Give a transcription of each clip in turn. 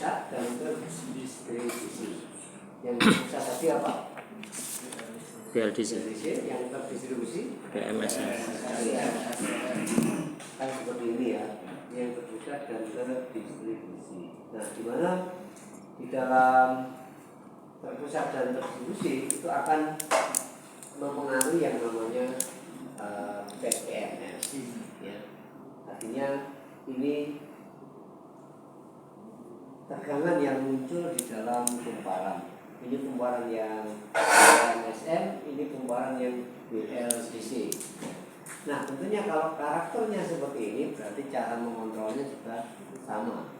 terpusat dan terdistribusi. Yang terpusat tadi apa? BLDC, yang terdistribusi PMSM. Kan seperti ini ya, yang terpusat dan terdistribusi. Nah, di mana di dalam terpusat dan terdistribusi itu akan mempengaruhi yang namanya PMS, ya. Artinya ini tegangan yang muncul di dalam kumparan. Ini kumparan yang MSM, ini kumparan yang BLDC. Nah, tentunya kalau karakternya seperti ini, berarti cara mengontrolnya juga sama.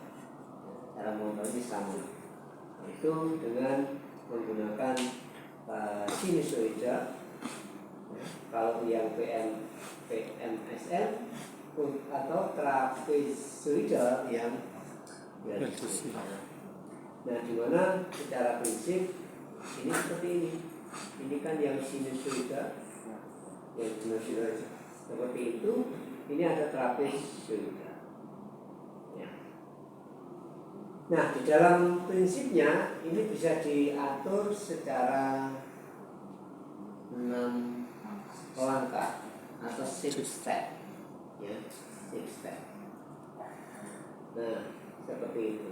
Cara mengontrolnya sama. Itu dengan menggunakan sinusoida. Kalau yang PMSM atau trapezoidal yang BLDC. Nah, di mana secara prinsip ini seperti ini. Ini kan yang sinusoida, yang sinusoida seperti itu. Ini ada trapezoida. Ya. Nah, di dalam prinsipnya ini bisa diatur secara 6 langkah atau 6 step, ya, 6 step. Nah, seperti itu.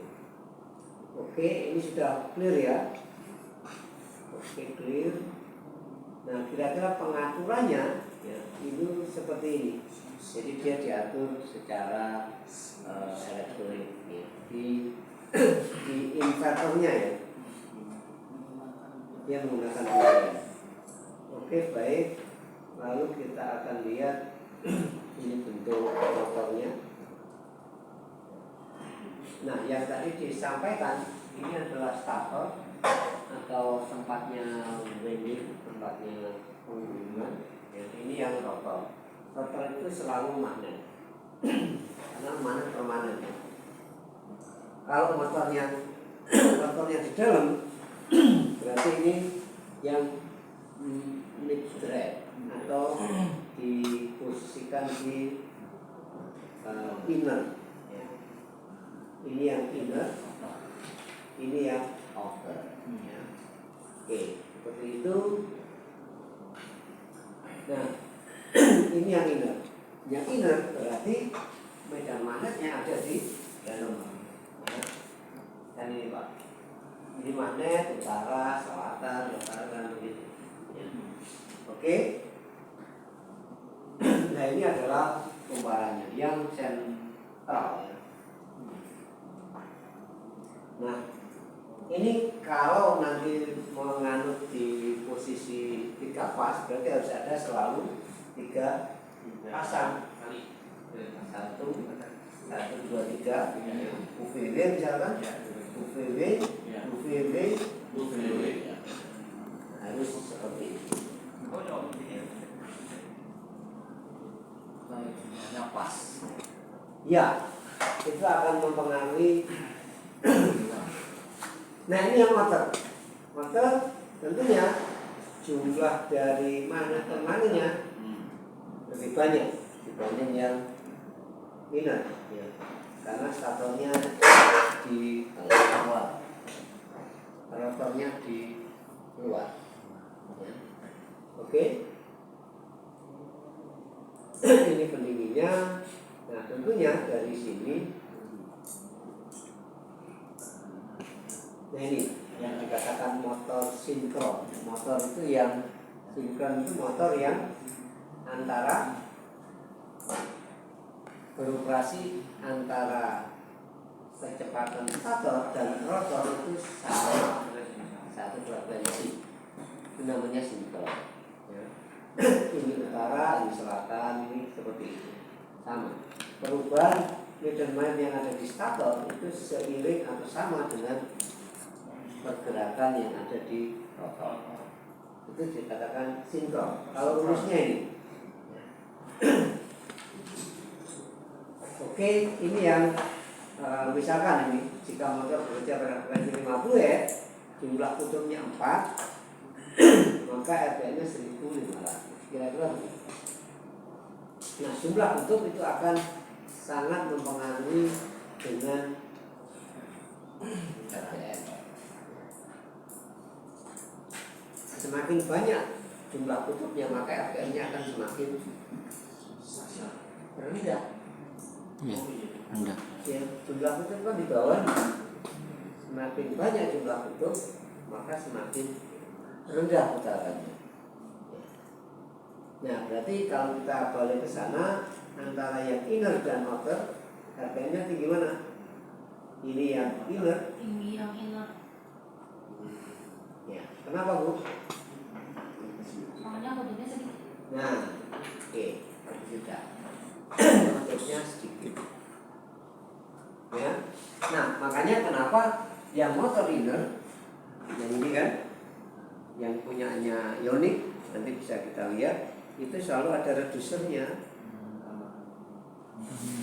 Oke, ini sudah clear ya. Oke, clear. Nah, kira-kira pengaturannya ya, itu seperti ini. Jadi dia diatur secara elektronik ya. Di inverternya ya. Dia menggunakan ini. Oke, baik. Lalu kita akan lihat ini bentuk motornya. Nah, yang tadi disampaikan ini adalah stator atau tempatnya winding, tempatnya penggunaan. Ya, ini yang rotor. Rotor itu selalu magnet, karena magnet permanen. Kalau motornya di dalam, berarti ini yang mid drive atau diposisikan di inner. Ini yang inner, ini yang outer. Ya. Oke, seperti itu. Nah, ini yang inner. Yang inner berarti medan magnetnya ada di dalam. Ya. Dan ini Pak, ini magnet utara, selatan, utara, begitu. Ya. Oke. Nah, ini adalah kumparannya yang sentral. Ya. Nah, ini kalau nanti menganut di posisi 3 pas, berarti harus ada selalu 3 pasang. 1, 2, 3. UVW misalkan, UVW, UVW, UVW. Harus seperti itu. Pas. Ya, itu akan mempengaruhi. Nah, ini yang motor. Motor tentunya jumlah dari magnet-magnetnya lebih banyak dibanding yang minor, ya. Karena statornya di luar, rotornya di luar. Ya. Oke. Ini pendinginnya. Nah, tentunya dari sini. Nah, ini yang dikatakan motor sinkron. Motor itu yang sinkron itu motor yang antara beroperasi antara kecepatan stator dan rotor itu sama satu frekuensi. Itu namanya sinkron. Ya. Ini utara, ini selatan, ini seperti itu. Sama. Perubahan medan magnet yang ada di stator itu seiring atau sama dengan pergerakan yang ada di rotor. Itu dikatakan sinkron. Kalau rumusnya ini. Oke, ini yang misalkan ini jika motor bekerja pada frekuensi 50 ya, jumlah kutubnya 4, maka RPM-nya 1500. Kira-kira begitu. Nah, jumlah kutub itu akan sangat mempengaruhi dengan semakin banyak jumlah kutubnya maka RPM-nya akan semakin rendah. Ya, rendah. Ya, jumlah kutub kan di bawah. Semakin banyak jumlah kutub maka semakin rendah putarannya. Nah, berarti kalau kita balik ke sana, antara yang inner dan outer, RPM-nya tinggi mana? Ini yang inner. Tinggi yang inner. Ya, kenapa Bu? Soalnya kutubnya sedikit. Nah, oke, sudah. Kutubnya sedikit. Ya, nah makanya kenapa yang motor inner, yang ini kan, yang punyanya Yonik, nanti bisa kita lihat, itu selalu ada redusernya,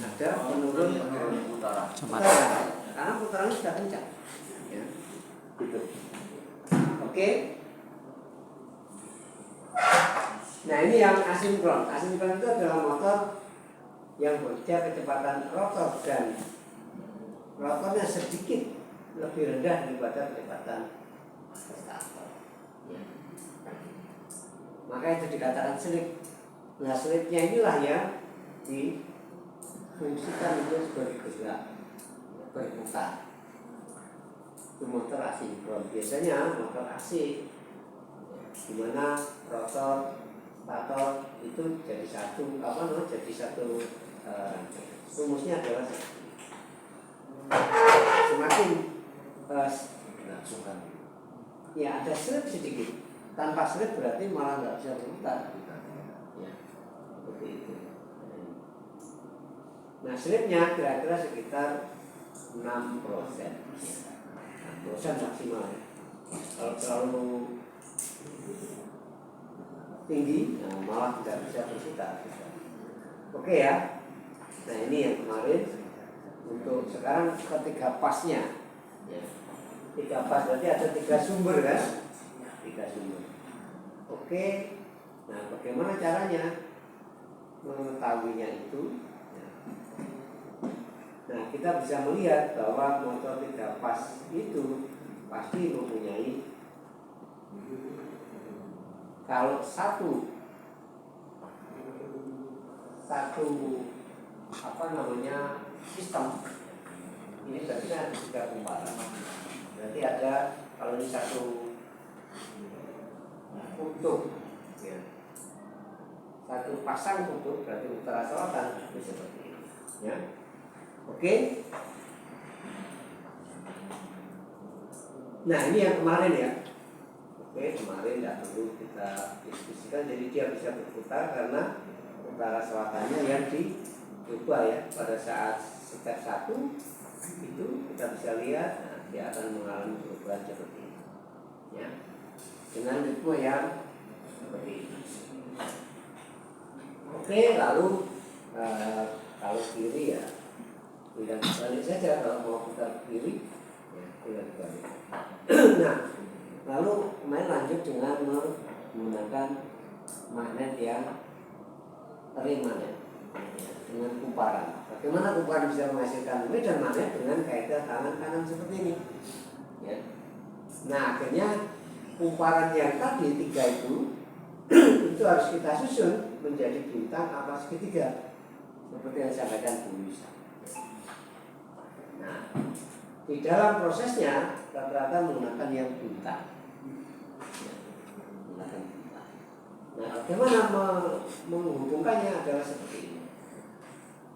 ada penurun Cepat. putaran, karena putarannya sudah kencang, ya, gitu. Oke. Nah ini yang asinkron. Asinkron itu adalah motor yang bekerja kecepatan rotor dan rotornya sedikit lebih rendah daripada kecepatan starter. Ya. Maka itu dikatakan slip. Nah slipnya inilah yang difungsikan itu sebagai gerak berputar. Itu motor asinkron. Biasanya motor AC, di mana rotor stator itu jadi satu jadi satu rumusnya adalah semakin ya ada slip sedikit, tanpa slip berarti malah nggak bisa berputar ya, seperti itu. Nah slipnya kira-kira sekitar 6%, 6% maksimal ya. Kalau terlalu tinggi, nah malah tidak bisa berputar. Oke ya. Nah ini yang kemarin. Untuk sekarang ketiga pasnya, ya. 3 pas berarti ada 3 sumber kan? 3 sumber. Oke. Nah bagaimana caranya mengetahuinya itu? Nah kita bisa melihat bahwa motor 3 pas itu pasti mempunyai, kalau satu sistem ini berarti ada 3 kumparan. Berarti ada, kalau ini satu kutub ya, satu pasang kutub berarti utara selatan itu seperti ini ya. Oke. Nah ini yang kemarin ya. Oke, kemarin tidak perlu kita diskusikan, jadi dia bisa berputar karena utara selatannya yang dicoba ya. Pada saat step 1 itu kita bisa lihat, nah, dia akan mengalami perubahan seperti ini ya, dengan ritme yang seperti ini. Oke, lalu kalau kiri ya tidak balik saja, kalau mau putar kiri ya tidak balik. Nah lalu kemarin lanjut dengan menggunakan magnet yang ring magnet ya, dengan kumparan. Bagaimana kumparan bisa menghasilkan medan magnet dengan kaidah tangan kanan seperti ini ya. Nah akhirnya kumparan yang tadi 3 itu itu harus kita susun menjadi bintang apa segitiga seperti yang disampaikan Bu Lisa. Nah di dalam prosesnya rata-rata menggunakan yang bintang. Nah, bagaimana menghubungkannya adalah seperti ini.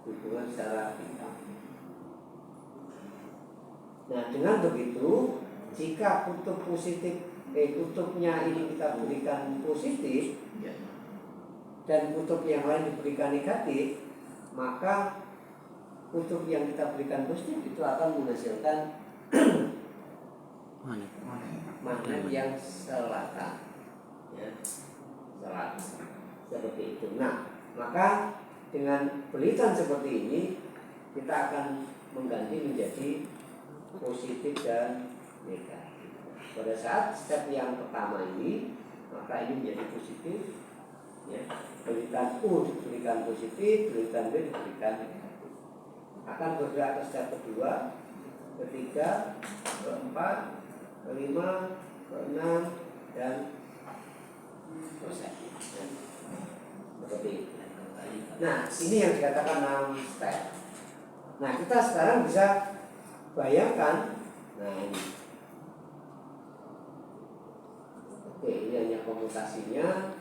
Hubungan secara bintang. Nah, dengan begitu, jika kutub positif, kutubnya ini kita berikan positif, dan kutub yang lain diberikan negatif, maka kutub yang kita berikan positif itu akan menghasilkan magnet yang selatan. Ya. Seperti itu. Nah, maka dengan belitan seperti ini kita akan mengganti menjadi positif dan negatif. Pada saat step yang pertama ini, maka ini menjadi positif. Ya. Belitan U diberikan positif, belitan B diberikan negatif. Akan bergerak ke step kedua, ketiga, keempat, kelima, keenam, dan Selesai. Ya. Seperti itu. Nah, ini yang dikatakan 6 step. Nah, kita sekarang bisa bayangkan. Nah, ini. Oke, ini hanya komutasinya.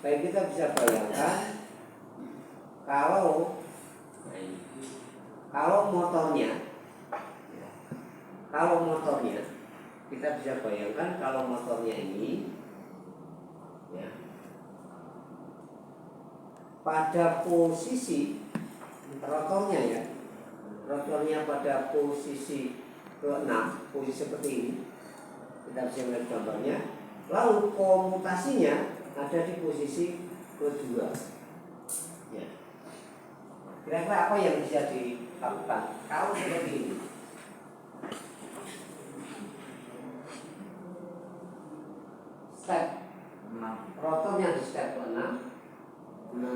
Baik, kita bisa bayangkan kalau motornya kita bisa bayangkan kalau motornya ini ya, pada posisi rotornya pada posisi ke-6, posisi seperti ini, kita bisa melihat gambarnya. Lalu komutasinya ada di posisi kedua. Ya. Kira-kira apa yang bisa dilakukan kalau seperti ini? Step 6, rotornya di step 6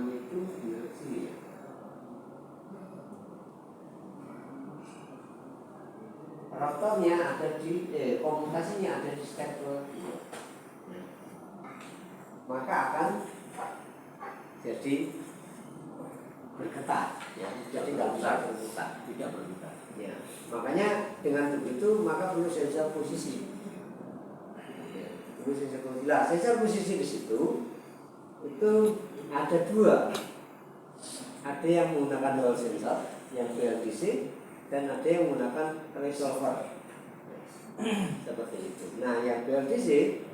itu di sini ya. Rotornya ada di komutasinya ada di step 2. Maka akan jadi bergetar ya, jadi nggak bisa berputar, tidak berputar ya. Makanya dengan begitu maka perlu sensor posisi ya, perlu sensor posisi. Nah, sensor posisi di situ itu ada 2, ada yang menggunakan Hall sensor yang BLDC dan ada yang menggunakan resolver seperti itu. Nah, yang BLDC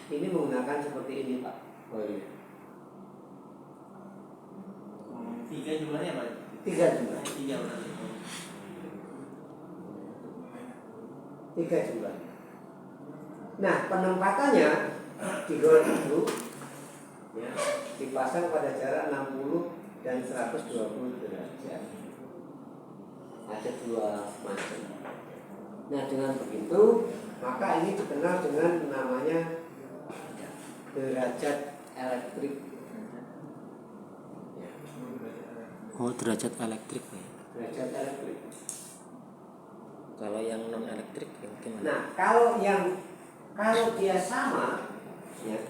ini menggunakan seperti ini, Pak. Oh iya. 3 jumlahnya apa? 3 jumlah. 3 berarti. 3 jumlah. Nah, penempatannya di Hall itu ya, dipasang pada jarak 60 dan 120 derajat. Ada 2 macam. Nah, dengan begitu maka ini dikenal dengan namanya derajat elektrik. Ya. Oh, derajat elektrik ya. Derajat elektrik. Kalau yang non elektrik gimana? Nah, kalau dia sama, ya,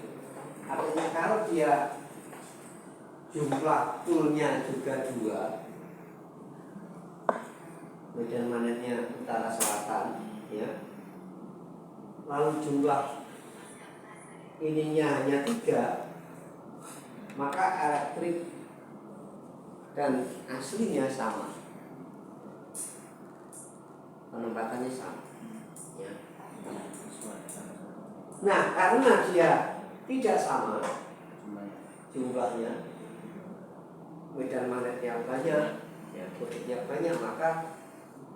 artinya kalau dia jumlah toolnya juga 2, medan magnetnya utara selatan, ya, lalu jumlah ininya hanya 3, maka elektrik dan aslinya sama, penempatannya sama ya. Nah, karena dia tidak sama jumlahnya, medan magnetnya banyak ya, kuliknya banyak, maka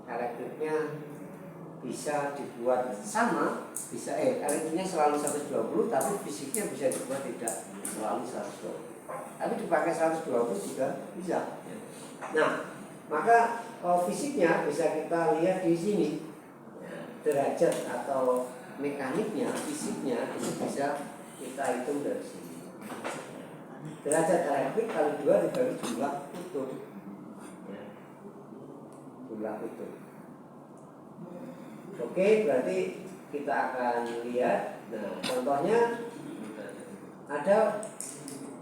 elektriknya bisa dibuat sama, bisa elektriknya selalu 120, tapi fisiknya bisa dibuat tidak selalu 120, tapi dipakai 120 juga bisa. Nah, maka fisiknya bisa kita lihat di sini, derajat atau mekaniknya, fisiknya itu bisa kita hitung dari sini. Derajat elektrik kali 2 dibagi jumlah kutub, jumlah kutub. Oke, berarti kita akan lihat. Nah, contohnya ada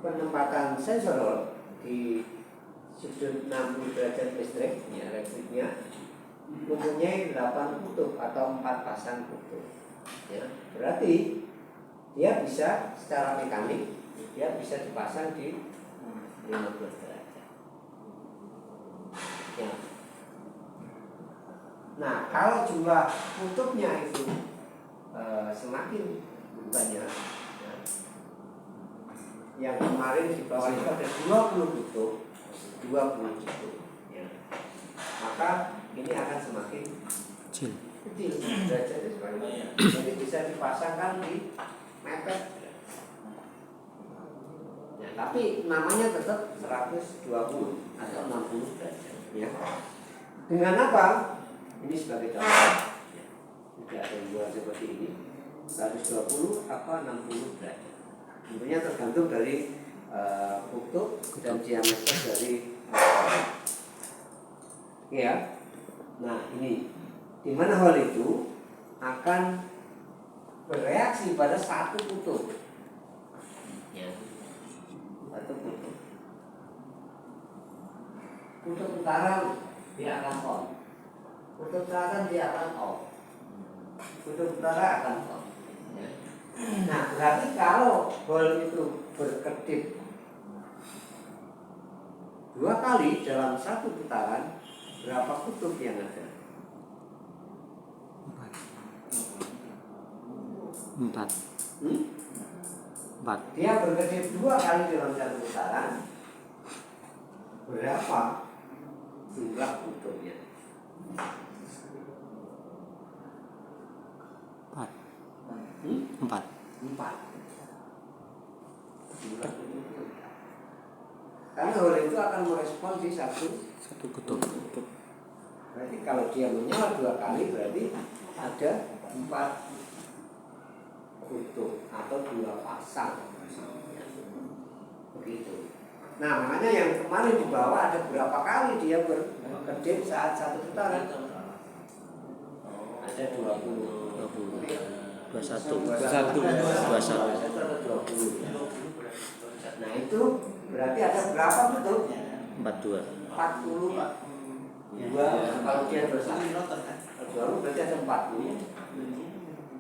penempatan sensor di sudut 60 derajat listrik, ya, elektriknya mempunyai 8 kutub atau 4 pasang kutub. Ya, berarti dia bisa secara mekanik dia bisa dipasang di 15 derajat. Ya. Nah, kalau jumlah kutubnya itu semakin banyak, ya, yang kemarin di bawah itu ada 20 kutub, ya, maka ini akan semakin kecil derajatnya semakin banyak. Jadi bisa dipasangkan di mepet, ya, tapi namanya tetap 120 atau 60 derajat, ya. Dengan apa? Ini sebagai contoh, ya. Tidak ada yang buat seperti ini, 120 apa 60 derajat. Tentunya tergantung dari kutub dan diameter dari ya. Nah, ini di mana hal itu akan bereaksi pada satu kutub. ya. Satu kutub. Kutub utara dia akan on. Kutub selatan dia akan off. Kutub utara akan on. Ya. Nah, berarti kalau bola itu berkedip 2 kali dalam satu putaran, berapa kutub yang ada? 4. Hmm? 4. Dia berkedip 2 kali dalam satu putaran, berapa jumlah kutubnya? 4. Hmm? 4. 4. Jumlah kutub. Karena hal itu akan merespon di satu kutub. Berarti kalau dia menyala 2 kali berarti ada 4 kutub atau 2 pasang. Begitu. Nah, makanya yang kemarin di bawah ada berapa kali dia berkedip saat satu putaran? Ada 20. 21. 20. Nah, itu berarti ada berapa kutub? 42. 42. Kalau dia 21 berarti ada 40.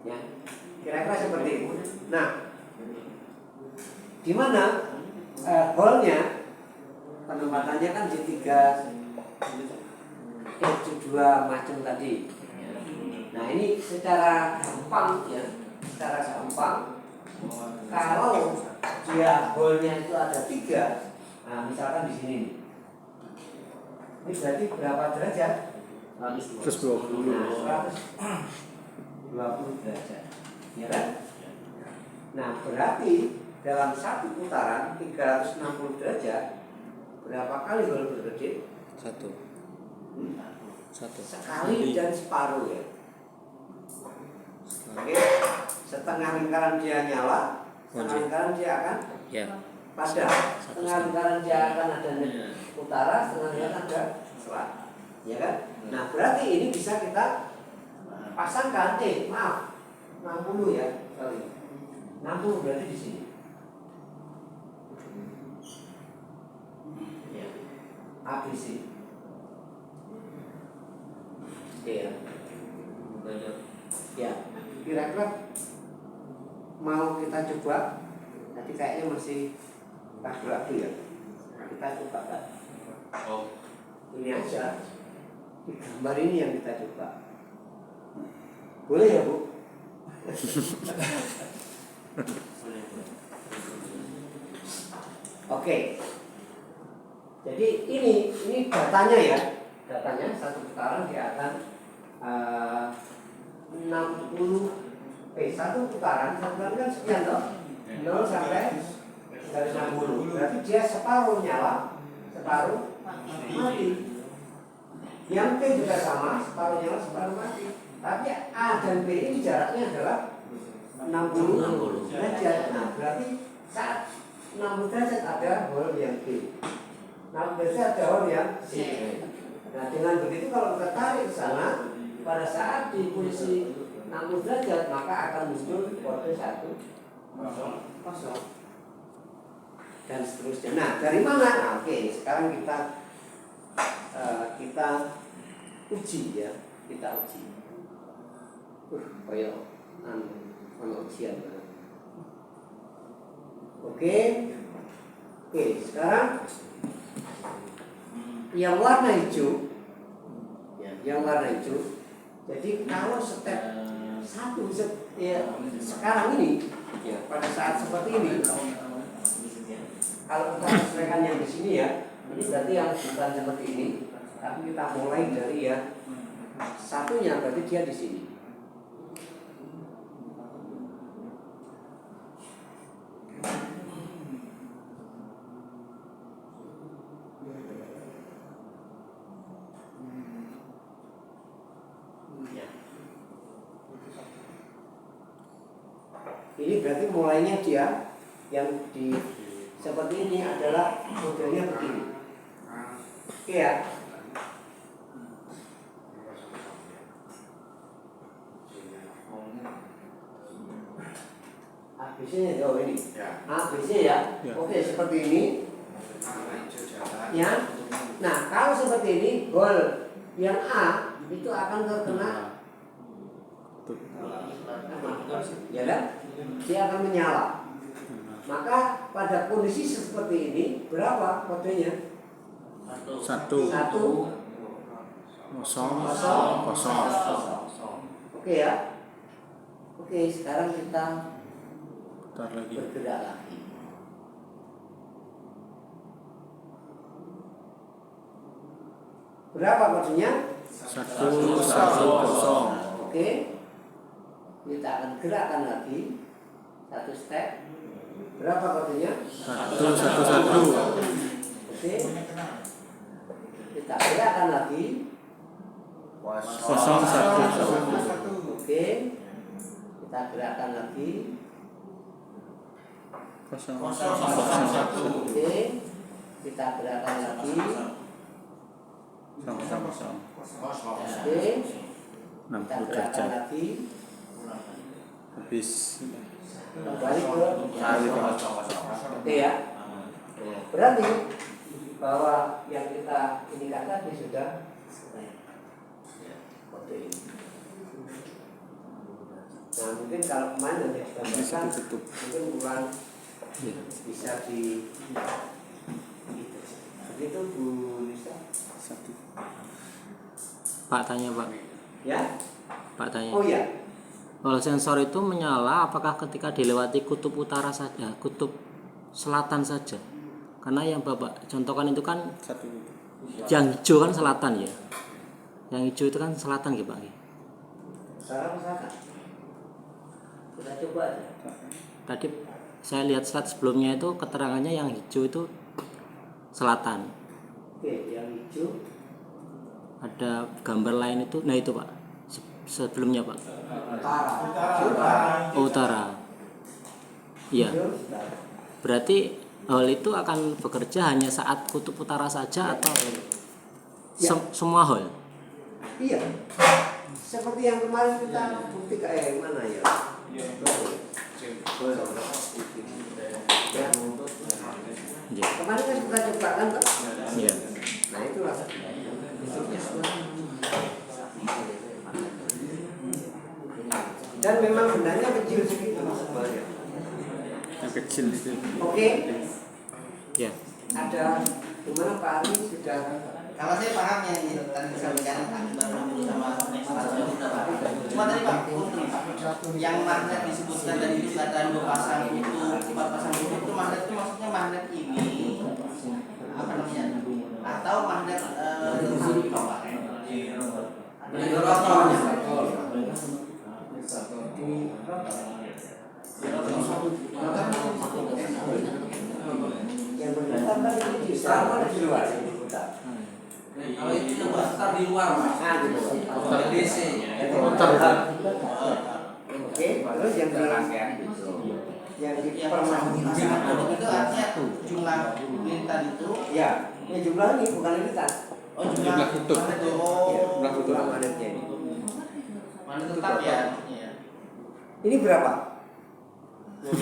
Ya. Kira-kira seperti itu. Nah, di mana golnya penempatannya kan di 2 macam tadi. Nah, ini secara gampang ya, secara gampang kalau dia golnya itu ada 3, nah misalkan di sini nih. Ini berarti berapa derajat? 120. Nah, 120 derajat. Ya kan? Nah, berarti dalam satu putaran 360 derajat berapa kali gol berkedip? 1. Sekali dan separuh ya. Oke, setengah lingkaran dia nyala, setengah lingkaran dia akan padam, setengah lingkaran dia akan ada utara, setengah lingkaran ada selatan. Ya kan? Nah, berarti ini bisa kita pasangkan. Maaf, 60 ya, sorry. 60 berarti di sini. Ya, ABC. Ya, ya. Kira-kira mau kita coba? Tadi kayaknya masih ragu-ragu ya. Kita coba kan? Ini aja. Di gambar ini yang kita coba. Boleh ya, Bu? Oke. Jadi ini datanya ya. Datanya satu putaran dia akan 1 putaran kan sekian toh. 0 sampai 60. Berarti dia separuh nyala, separuh mati. Yang P juga sama, separuh nyala, separuh mati. Tapi A dan B ini jaraknya adalah 60 derajat. Nah, berarti saat 60 derajat ada hole yang B, 60 derajat ada hole yang C. Nah, dengan begitu kalau kita tarik ke sana, pada saat di posisi 60 derajat maka akan muncul kode 100 dan seterusnya. Nah, dari mana? Nah, oke, sekarang kita uji ya, kita uji. Kayak ujian. Oke, sekarang yang warna hijau, jadi kalau step 1 ya, sekarang ini ya, pada saat seperti ini, kalau kita sesuaikan yang di sini ya, ini berarti yang bukan seperti ini, tapi kita mulai dari yang satunya, berarti dia di sini. Ini berarti mulainya dia yang di seperti ini adalah modelnya begini. Oke ya. A B ABC-nya jauh ini. Ya. ABC ya. Ya. Oke, seperti ini. Warna hijau jalan. Ya. Nah, kalau seperti ini, gol yang A itu akan terkena, ya kan? Dia akan menyala. Maka pada kondisi seperti ini, berapa kodenya? 1 1 kosong. Oke ya. Oke, sekarang kita Putar lagi. bergerak lagi. Berapa kodenya? 1 kosong. Oke. Kita akan gerakkan lagi. Satu step. Berapa kodenya? 1 Oke. Kita gerakkan lagi. kosong 1 Oke. Kita gerakkan lagi. kosong. Oke. Kita gerakkan lagi. Kosong. Oke. 60 Kita gerakkan derajat. lagi. Habis. Kembali ke oke ya. Berarti bahwa yang kita ini tadi sudah oke. Nah, mungkin kalau kemarin yang digambarkan Tutup. mungkin kurang bisa di begitu Bu Lisa. 1. Pak tanya Pak. Ya. Pak tanya. Oh ya. Kalau sensor itu menyala apakah ketika dilewati kutub utara saja, kutub selatan saja? Karena yang Bapak contohkan itu kan 1. yang hijau kan selatan ya. Yang hijau itu kan selatan gitu Pak. Sekarang misalkan kita coba aja. Tadi saya lihat slide sebelumnya itu keterangannya yang hijau itu selatan. Oke, yang hijau Ada gambar lain itu, nah itu Pak. Sebelumnya Pak. utara. Oh, utara. Iya. Hijau, utara. Berarti hal itu akan bekerja hanya saat kutub utara saja atau semua hal? Iya. Seperti yang kemarin kita buktikan mana ya? Ya. Iya. Kemarin kan kita coba kan Pak? Iya. Nah itulah. Dan memang bendanya kecil segitu sebenarnya. Yang kecil itu. Oke. Ya. Ada gimana Pak Ali sudah. Kalau saya paham yang tadi disampaikan sama cuma tadi Pak, yang magnet disebutkan tadi itu kata 2 pasang kutub, 4 pasang kutub itu magnet itu maksudnya magnet ini apa namanya? Atau magnet Yang berputar tadi di sana di luar yang berputar. kalau itu yang besar di luar Mas. Nah, di luar. DC. Oke, terus yang di permasalahan Itu artinya jumlah lintas itu ya, ini jumlah ini bukan lintas. Jumlah kutub. magnet itu Jumlah kutub magnetnya ini. magnet tetap ya. Iya. Ini berapa? 12.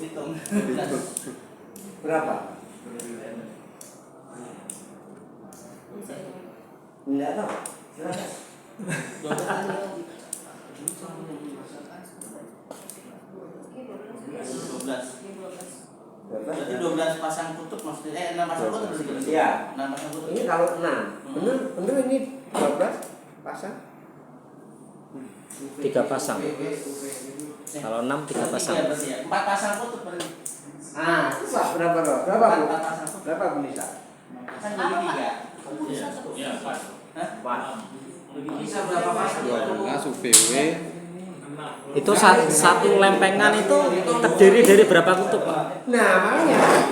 Hitung. Berapa? Enggak tahu. Silakan. 12. Berarti 12 pasang kutub maksudnya 6 pasang kutub berarti. Iya. 6 pasang kutub. Ini kalau 6. Benar ini 12 pasang. 3 pasang. Kalau 6 3 pasang. Iya berarti ya. 4 pasang kutub berarti. Ah, itu Pak, berapa Bu? Berapa Bu? 4 pasang kutub. Berapa Bu Nisa? Kan bagi 3. Iya, pas. Pak. Bisa berapa pasang kutub? 12 UPW. Itu satu lempengan itu terdiri dari berapa kutub Pak? Nah, makanya.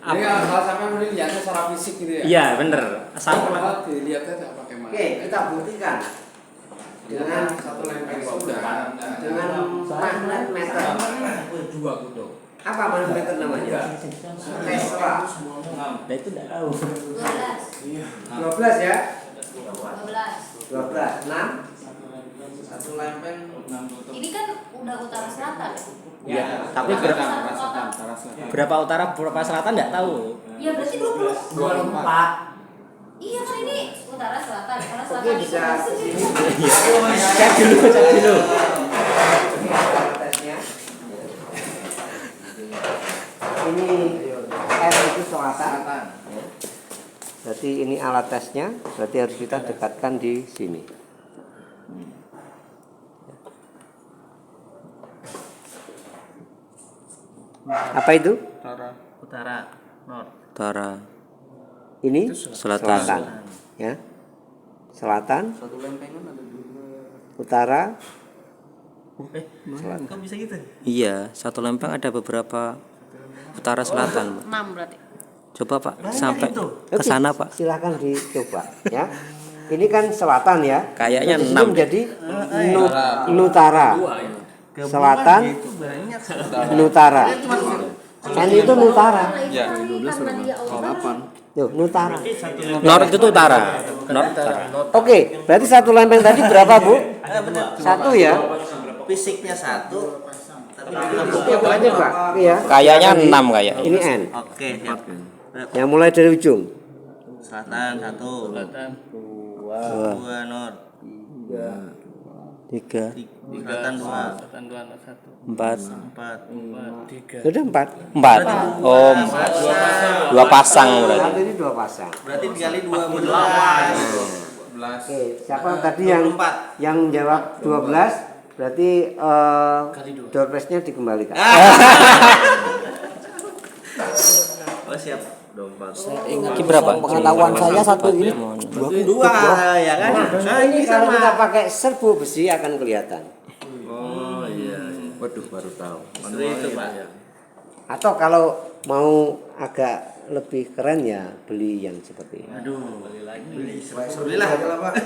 Jadi kalau sampai mau dilihatnya secara fisik gitu ya? Iya bener. Satu Kalau dilihatnya tidak pakai mata. Oke, kita buktikan dengan satu lempeng sudah. dengan magnet meter. Dua kutub. Apa magnet meter namanya? Tesla. Nah itu tidak tahu. 12 ya? 12. 12. 6. Satu lempeng 6 kutub. Ini kan udah utara selatan. Ya, tapi Utara selatan. berapa utara berapa selatan nggak tahu. Ya berarti 20. 24. Iya kan ini utara selatan karena Oke, selatan bisa itu kesini. Cek dulu. Ini alat tesnya. Ini R itu selatan. Ya. Berarti ini alat tesnya. Berarti harus kita dekatkan di sini. Apa itu? Utara, north. Utara. Ini selatan. Ya. Selatan, Satu lempengan ada dua. utara. Kok bisa gitu? Iya, satu lempeng ada beberapa utara selatan. 6 berarti. Coba Pak sampai ke sana Pak. Silakan dicoba ya. Ini kan selatan ya. Kayaknya Terus 6 menjadi Nutara. Selatan, Nutara. N itu Nutara. Ya, Karena dia utara. Tuh, Nutara. North itu utara. North utara. Oke, berarti satu lempeng tadi berapa Bu? Satu ya. Fisiknya satu, tapi Coba aja Pak. Iya. Kayaknya 6 kayak. Ini N. oke, siap. Yang mulai dari ujung. Selatan satu, Dua, dua north, tiga, selatan dua, empat. empat, Sudah empat. 4. Oh, dua pasang berarti. Satu ini dua pasang. berarti dikali 12. Oke, siapa tadi yang jawab 12? Berarti door prize-nya dikembalikan. Oh siap. 24. Ini berapa? Pengetahuan saya satu ini Dua ya kan? Nah, ini kalau kita pakai serbu besi akan kelihatan. Oh iya. Waduh, baru tahu. Justru itu Pak. Atau kalau mau agak lebih keren ya beli yang seperti ini. Aduh, belilah kalau Pak.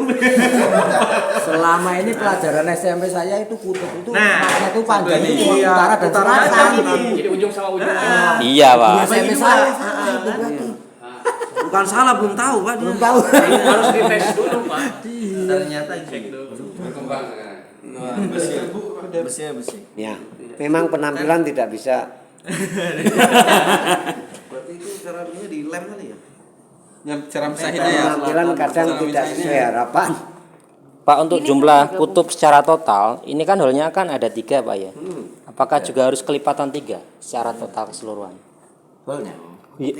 Selama ini pelajaran SMP saya itu kutub itu Nah, makna itu panjang itu iya, utara dan selatan. Jadi ujung sama ujung. Iya, Pak. SMP saya itu berarti. Bukan salah, belum tahu Pak. Belum tahu. Harus dites dulu, Pak. Ternyata gitu. Berkembang sekarang. Besi. Ya, memang penampilan tidak bisa. Berarti itu cara ini di lem kali ya? Yang cara misahinnya ya. Penampilan kadang tidak sesuai harapan. Pak, untuk jumlah kutub secara total, ini kan holnya kan ada 3 Pak ya. Apakah juga harus kelipatan 3 secara total keseluruhan? Holnya.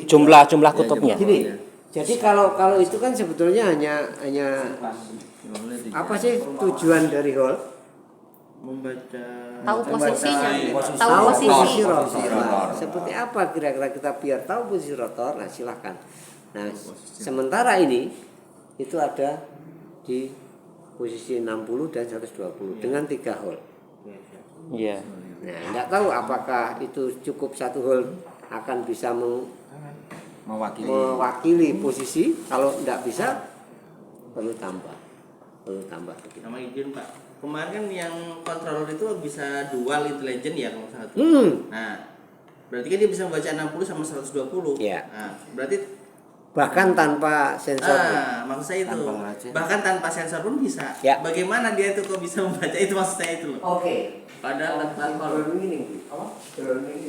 Jumlah kutubnya. Gini, jadi kalau itu kan sebetulnya hanya apa sih tujuan dari hall? Membaca Tahu posisinya. Tahu Tahu posisi. posisi rotor. Seperti apa kira-kira kita biar tahu posisi rotor? Nah, silahkan. Nah, sementara ini itu ada di posisi 60 dan 120 dengan 3 hole. Iya. Nah, enggak tahu apakah itu cukup 1 hole akan bisa mewakili posisi. Kalau enggak bisa perlu tambah begitu. Nama izin Pak. Kemarin kan yang controller itu bisa dual intelligent ya kalau satu. Nah, berarti kan dia bisa membaca 60 sama 120. Iya. Nah, berarti Bahkan tanpa sensor. maksud saya itu. Bahkan tanpa sensor pun bisa. Ya. Bagaimana dia itu kok bisa membaca itu, maksud saya itu loh. Oke. Padahal tanpa ini. Apa? Ini.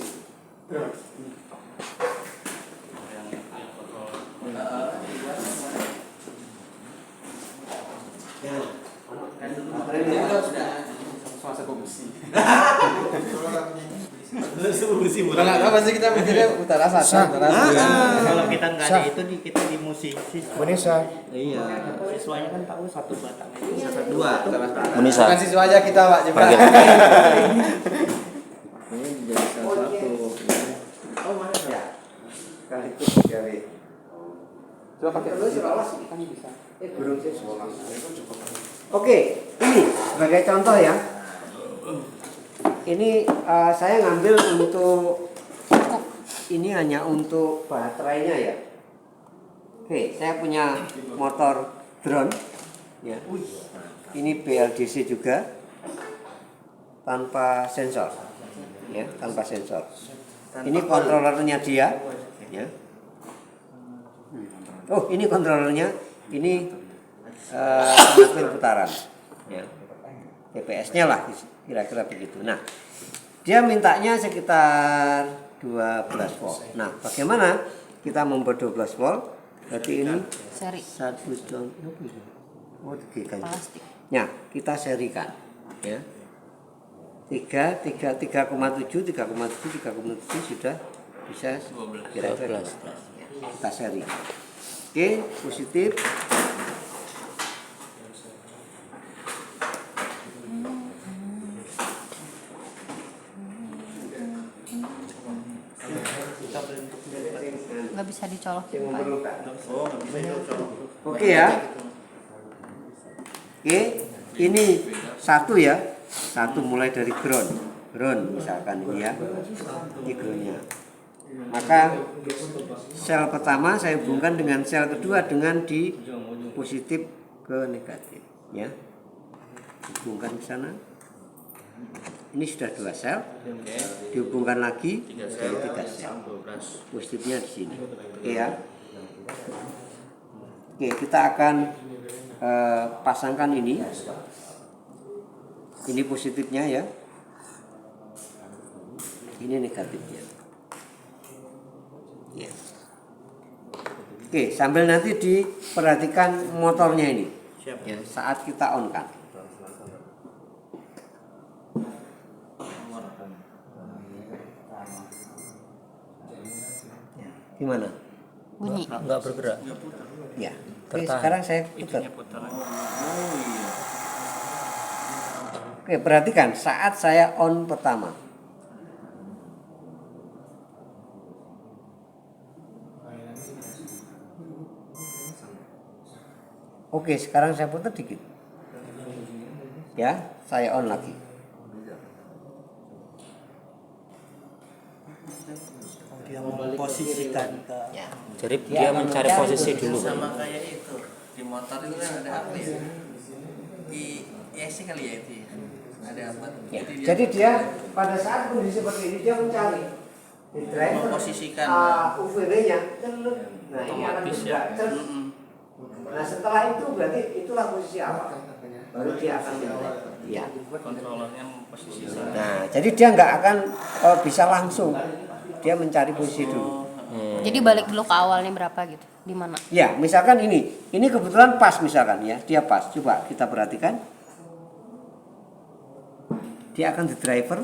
Kalau apa sih kita mikirnya utara selatan, utara selatan. kalau kita nggak ada itu kita di musisi. Indonesia. Iya. Siswanya kan tahu satu batang itu dua. Munisa. Bukan siswa aja kita Pak juga. Panggil. Ini jadi salah satu. Oh, mana ya? Kali itu dari. Coba pakai Lu sekolah sih kan bisa. Burung sih sekolah. Oke, ini sebagai contoh ya. Ini saya ngambil untuk ini hanya untuk baterainya ya. Oke, saya punya motor drone ya. Ini BLDC juga tanpa sensor. Ya, tanpa sensor. Ini kontrolernya dia ya. Oh, ini kontrolernya. Ini pengatur putaran ya. TPS-nya lah kira-kira begitu. Nah, dia mintanya sekitar 12 volt. Nah, bagaimana kita membuat 12 volt? Berarti ini Seri. 1 contoh. Oh, Plastik. Ya, kita serikan ya. 3,7 sudah bisa kira-kira 12. Ya, kita seri. Oke, positif. Nggak bisa dicolokin Pak. Oke ya. Oke, ini satu ya. Satu mulai dari ground misalkan ini ya. Ini groundnya. Maka sel pertama saya hubungkan dengan sel kedua dengan di positif ke negatif ya. Hubungkan ke sana. Ini sudah 2 sel. Dihubungkan lagi jadi 3 sel. Positifnya di sini. Oke ya. Oke, kita akan pasangkan ini. Ini positifnya ya. Ini negatifnya. Ya. Oke, sambil nanti diperhatikan motornya ini. Ya, saat kita on kan. Gimana? Bunyi. Enggak bergerak. Ya. Oke, sekarang saya putar. Oke, perhatikan saat saya on pertama. Oke, sekarang saya putar dikit. Ya, saya on lagi. Dia memposisikan ke Ya. Jadi dia mencari posisi dulu. Sama kayak itu di motor itu kan ada apa ya? Di ESC kali ya itu ya. Ada apa? Ya. Jadi dia pada saat kondisi seperti ini dia mencari di driver memposisikan UVW-nya. Nah, ini akan bergerak. Nah, setelah itu berarti itulah posisi apa? Baru dia akan ya. Kontrolernya posisikan. Nah, jadi dia nggak akan bisa langsung. Dia mencari posisi dulu. Jadi balik dulu ke awalnya berapa gitu? Di mana? Ya, misalkan ini kebetulan pas misalkan ya, dia pas. Coba kita perhatikan. Dia akan di driver.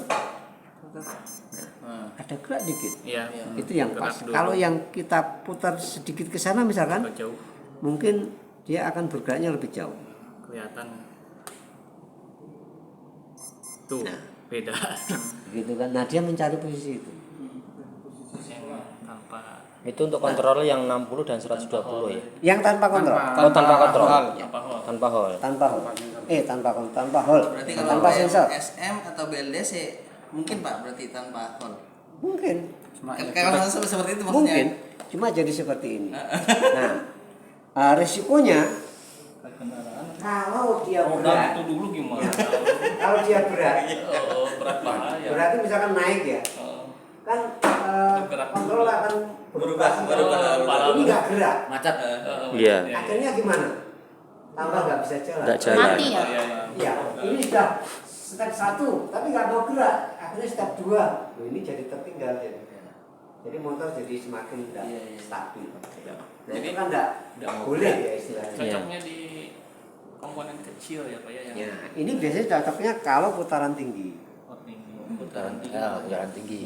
Nah, ada gerak dikit. Iya. Itu yang pas. Kalau yang kita putar sedikit ke sana misalkan, Jauh mungkin dia akan bergeraknya lebih jauh. kelihatan. Tuh, Nah. beda. Gitu kan. Nah, dia mencari posisi itu. Yang tanpa Itu untuk kontrol yang 60 dan 120 ya. Yang tanpa kontrol. Oh, tanpa kontrol. tanpa hol. Tanpa hol. Tanpa hol. Tanpa hol. berarti kalau Tanpa sensor. SM atau BLDC mungkin Pak berarti tanpa hol. Mungkin. Kalau seperti itu maksudnya. Mungkin. Cuma jadi seperti ini. Nah, risikonya kalau dia berat, Itu dulu gimana? kalau dia berat, Berat bahaya. berarti misalkan naik ya, kan Bergerak kontrol dulu. akan Berubah. ini nggak gerak. Macet. Iya. Akhirnya gimana? Tambah nggak bisa jalan. Nggak jalan. Mati ya? Iya, ini sudah step 1, tapi nggak mau gerak. Akhirnya step 2, ini jadi tertinggal jadi. Jadi motor jadi semakin tidak stabil. Nah, Jadi itu kan nggak boleh ya istilahnya. Cocoknya di komponen kecil ya Pak ya yang Ya, ini biasanya cocoknya kalau putaran tinggi. tinggi. Putaran tinggi.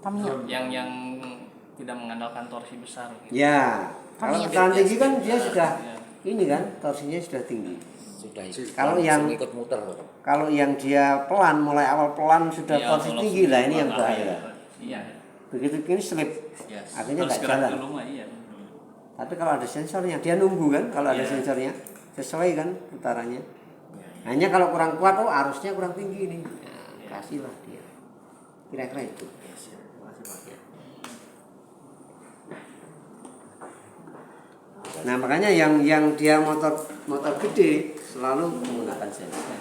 Tamiya. Yang tidak mengandalkan torsi besar gitu. Ya, kalau Tamiya. putaran tinggi kan dia sudah Ya. ini kan torsinya sudah tinggi. Sudah Kalau yang ikut muter. Kalau yang dia pelan, mulai awal pelan sudah Iya, torsi kalau tinggi lah ini yang sudah bahaya. Iya. Begitu gini slip, Yes. akhirnya Harus nggak gerak jalan. dulu mah iya. Tapi kalau ada sensornya, dia nunggu kan kalau ada Iya. sensornya, sesuai kan putarannya. Hanya kalau kurang kuat, arusnya kurang tinggi nih. Ya, kasihlah dia. Kira-kira itu. Nah makanya yang dia motor gede selalu menggunakan sensor.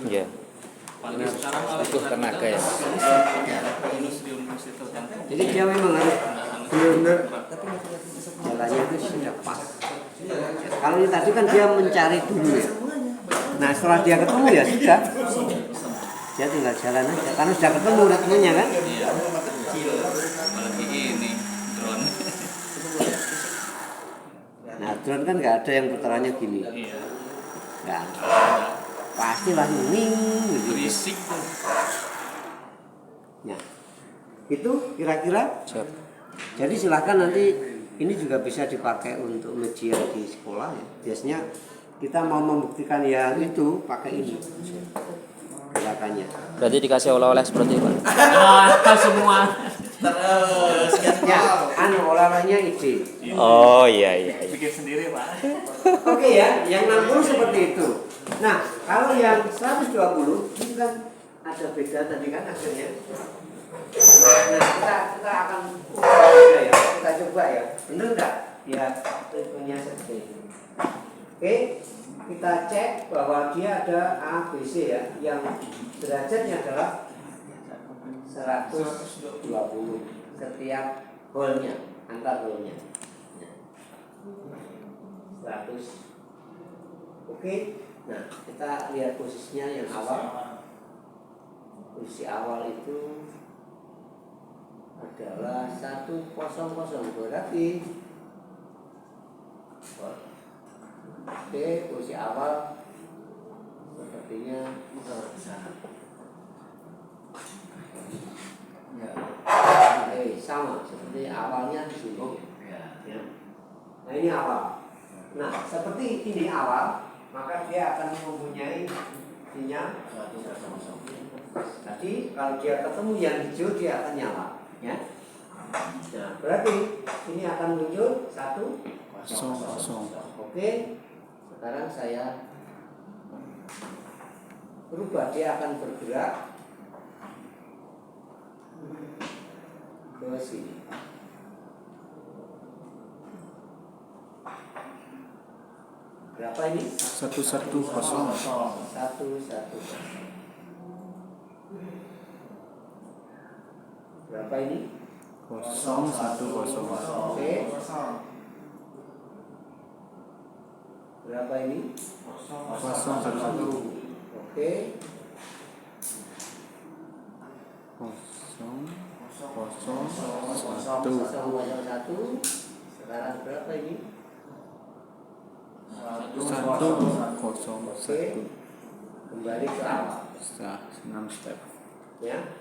Iya. Paling sekarang kalau Butuh tenaga ya. Industrium itu kan. Jadi dia memang harus benar-benar jalannya itu sudah pas. Kalau ini tadi kan dia mencari dulu ya. Nah setelah dia ketemu ya sudah, dia tinggal jalan aja karena sudah ketemu ritmenya kan. Iya. Apalagi ini drone. Nah drone kan nggak ada yang putarannya gini, Iya. nggak pasti langsung ning gitu. Berisik tuh. Nah itu kira-kira. Siap. Jadi silakan nanti ini juga bisa dipakai untuk media di sekolah ya. Biasanya kita mau membuktikan yang itu pakai ini gerakannya. Berarti dikasih oleh-oleh seperti itu, Pak. Semua. Terus Ya, olahraganya ide. Oh iya iya. Bikin sendiri, Pak. Oke ya, yang 60 seperti itu. Nah, kalau yang 120 itu kan ada beda tadi kan hasilnya. Nah, kita akan coba ya. Kita coba ya. Benar enggak? Ya, ritmenya seperti itu. Oke, kita cek bahwa dia ada A, B, C ya. Yang derajatnya adalah 120 setiap holnya, antar holnya. 100. Oke. Nah, kita lihat posisinya yang awal. Posisi awal itu adalah 100 berarti. Oke, posisi awal sepertinya sama seperti awalnya di sini. Ya. Nah ini awal. Nah seperti ini awal, maka dia akan mempunyai sinyal. Tadi kalau dia ketemu yang hijau dia akan nyala, ya. Nah berarti ini akan muncul 1, 0. Oke. Sekarang saya berubah, dia akan bergerak ke sini. Berapa ini? 110. 110. Berapa ini? 010. Oke. Berapa ini? 011. Oke. 001. 001. Sekarang berapa ini? 101. Oke. Kembali ke awal. 6 step. Ya.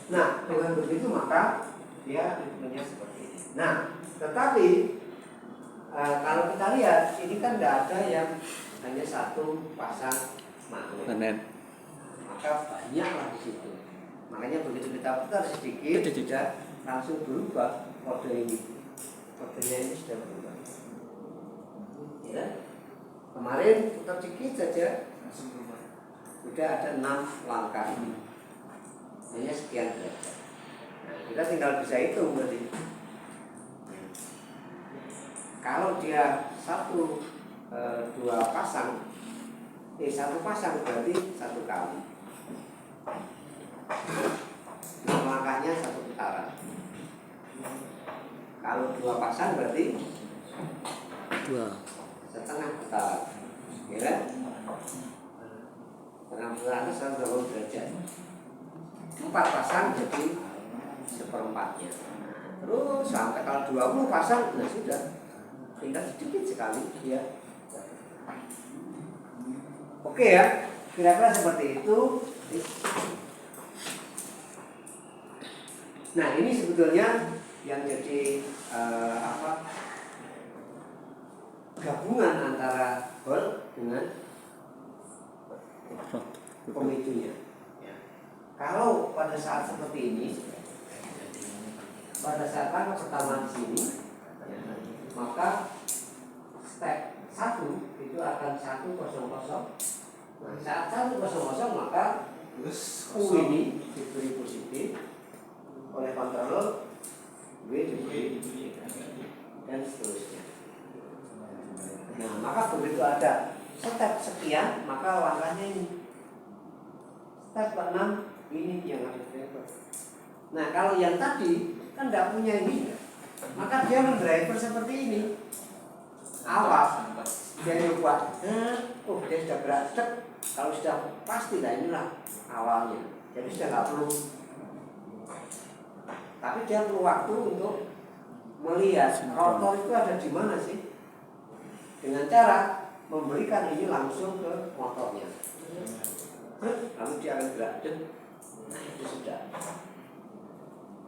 Nah, dengan begitu maka dia ritmenya seperti ini. Nah, tetapi kalau kita lihat ini kan tidak ada yang hanya satu pasang magnet. Magnet. Maka banyaklah di situ. Makanya begitu kita putar sedikit tidak langsung berubah kode ini. Kodenya ini sudah berubah. Ya. Kemarin putar sedikit saja sudah ada 6 langkah ini. Hanya sekian derajat. Nah, kita tinggal bisa hitung berarti. Kalau dia satu pasang berarti 1 kali. Nah, langkahnya 1 putaran. Kalau 2 pasang berarti 1/2 putaran. Ya kan? Setengah putaran itu 120 derajat. 4 pasang jadi 1/4-nya. Terus sampai kalau 20 pasang, nah sudah tinggal sedikit sekali ya. Oke ya, kira-kira seperti itu. Nah ini sebetulnya yang jadi gabungan antara hall dengan pemicunya. Kalau pada saat seperti ini, pada saat langkah pertama di sini, maka step 1 itu akan 100. Nah, saat 100 maka U ini diberi positif oleh kontrol, W diberi dan seterusnya. Nah, maka begitu ada step sekian, maka langkahnya ini step 6 ini yang ada driver. Nah kalau yang tadi kan tidak punya ini, maka dia mendriver seperti ini. awal dia nyoba, oh dia sudah gerak cek, kalau sudah pasti lah inilah awalnya. Jadi sudah nggak perlu, tapi dia perlu waktu untuk melihat rotor itu ada di mana sih, dengan cara memberikan ini langsung ke motornya. Lalu dia akan gerak cek, nah itu sudah.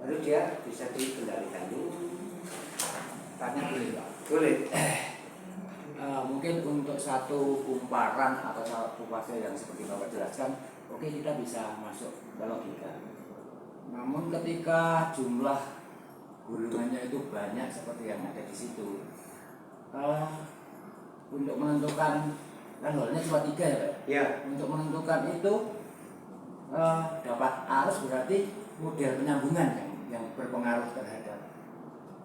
Lalu dia bisa dikendalikan dulu. Tanya boleh Pak. Boleh. Mungkin untuk satu kumparan atau satu fase yang seperti Bapak jelaskan, oke kita bisa masuk ke logika. Namun ketika jumlah gulungannya itu banyak seperti yang ada di situ, untuk menentukan kan holnya cuma 3 ya Pak? Ya. Untuk menentukan itu dapat arus berarti model penyambungan yang berpengaruh terhadap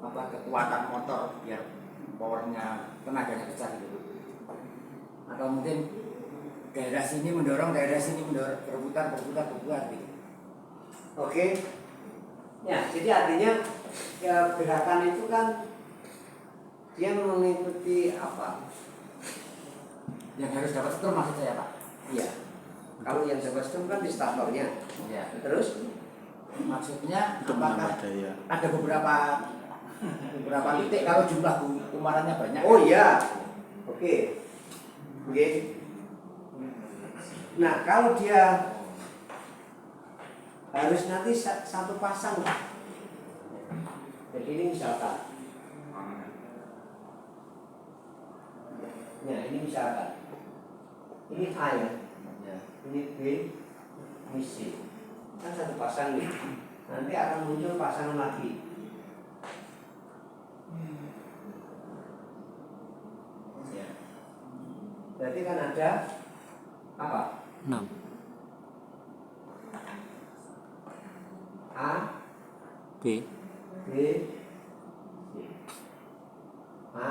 kekuatan motor biar powernya tenaganya besar gitu. Atau mungkin daerah sini mendorong berputar gitu. Oke. Ya, jadi artinya ya, gerakan itu kan dia mengikuti apa? Yang harus dapat setel maksud saya Pak. Iya. Kalau yang sebesar kan di statornya. Ya. Terus Maksudnya Untuk apakah menambah daya. ada beberapa titik kalau jumlah kumparannya banyak? oh iya. Oke. Oke. Nah, kalau dia harus nanti satu pasang. Jadi ini misalkan. Nah, ini misalkan. Ini A ya. Ini B, ini C. Kan satu pasang nih. Nanti akan muncul pasangan lagi. Ya. Berarti kan ada apa? 6. A, B. B, C. A,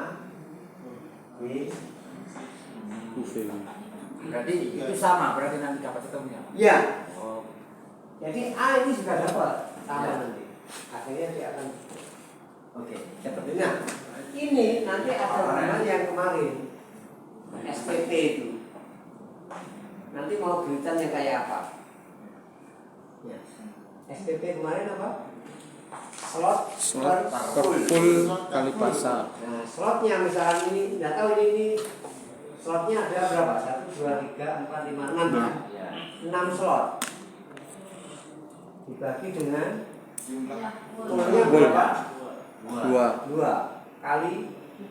B, UV. Berarti itu sama, berarti nanti dapat setelnya. ya. Oh, Jadi A ini juga dapat sama Ya. nanti. Akhirnya dia akan oke. dapat. Nah, ini nanti ada namanya yang kemarin SPT itu. Nanti mau geritannya kayak apa? Ya. SPT kemarin apa? Slot Slot per per full kali pasar. Nah, slotnya misalnya ini, nggak tahu ini slotnya ada berapa? 1, 2, 3, 4, 5, 6 ya? Ya. 6 slot dibagi dengan fullnya berapa? 2. 2 kali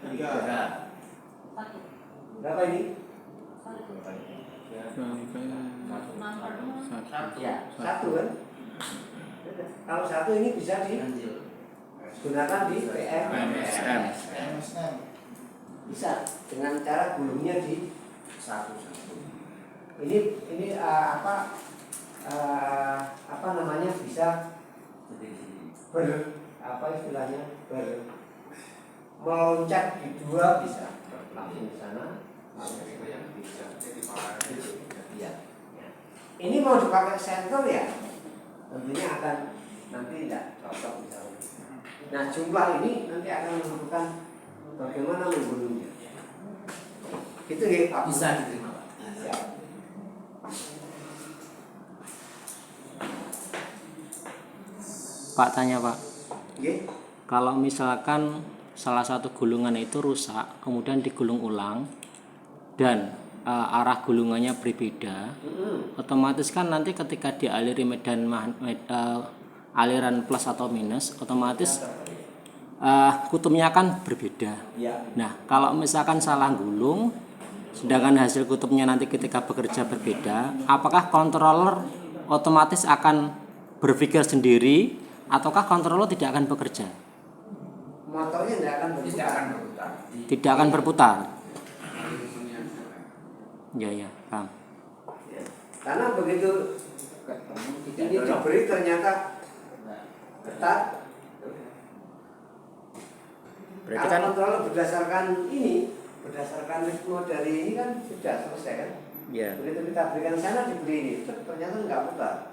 3. Berapa ini? Ya. 1 kan? Kalau 1 ini bisa digunakan di MSM. bisa dengan cara gulungnya di Satu. ini apa namanya bisa apa istilahnya meloncat di 2 bisa langsung di sana ya. Ini mau dipakai senter ya tentunya akan nanti tidak cocok misalnya. Nah jumlah ini nanti akan menentukan bagaimana menggulungnya. Itu ya Pak. Bisa diterima Pak. Ya. Pak tanya Pak, Oke. kalau misalkan salah satu gulungan itu rusak, kemudian digulung ulang dan arah gulungannya berbeda, otomatis kan nanti ketika dialiri medan aliran plus atau minus, otomatis kutubnya akan berbeda. Ya. Nah, kalau misalkan salah gulung, sedangkan hasil kutubnya nanti ketika bekerja berbeda, apakah controller otomatis akan berpikir sendiri, ataukah controller tidak akan bekerja? Motornya tidak akan berputar. Tidak akan berputar. Ya, paham. Ya. Karena begitu ini diberi ternyata ketat. Berarti Kalau kan kontrol berdasarkan ritme dari ini kan sudah selesai kan? ya. Begitu kita berikan sana diberi ini, ternyata nggak putar.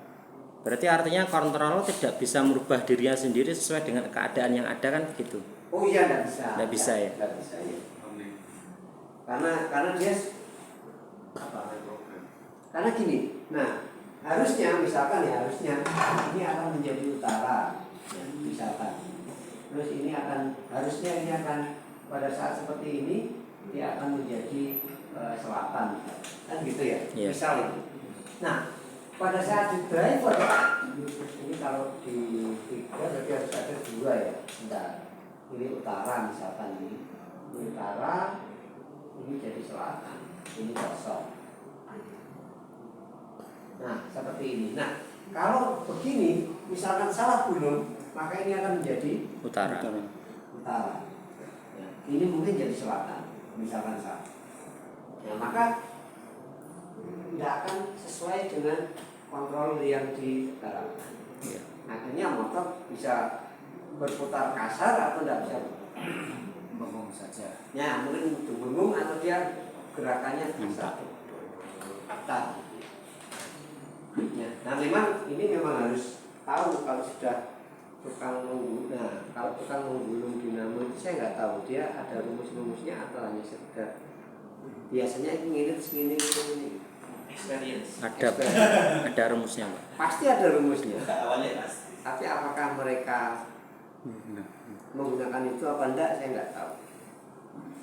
Berarti artinya controller tidak bisa merubah dirinya sendiri sesuai dengan keadaan yang ada kan begitu. Oh iya, nggak bisa. Nggak bisa ya? Nggak bisa ya. karena dia apa? Karena gini. Nah, harusnya misalkan ya harusnya ini akan menjadi utara, ya, misalkan. Terus ini harusnya ini akan pada saat seperti ini dia akan menjadi selatan, kan gitu ya? Iya. Misal itu. Nah, pada saat di driver ini kalau di tiga berarti harus ada dua ya. Bentar. Ini utara misalkan ini utara, ini jadi selatan, ini kosong. Nah, seperti ini. Nah, kalau begini, misalkan salah gulung, maka ini akan menjadi Utara. utara. Ya, ini mungkin jadi selatan, misalkan salah. Nah, maka tidak akan sesuai dengan kontrol yang diterapkan. Iya. Akhirnya motor bisa berputar kasar atau tidak bisa. Bengong saja. Ya, mungkin bingung atau dia gerakannya kasar. Tak. Ya, nah memang ini memang harus tahu kalau sudah tukang menggulung. Nah, kalau tukang menggulung dinamo itu saya nggak tahu dia ada rumus-rumusnya atau hanya sekedar biasanya ini ngirit segini ini. Experience. Ada rumusnya, Pak. Pasti ada rumusnya. Awalnya pasti. Tapi apakah mereka menggunakan itu apa enggak saya nggak tahu.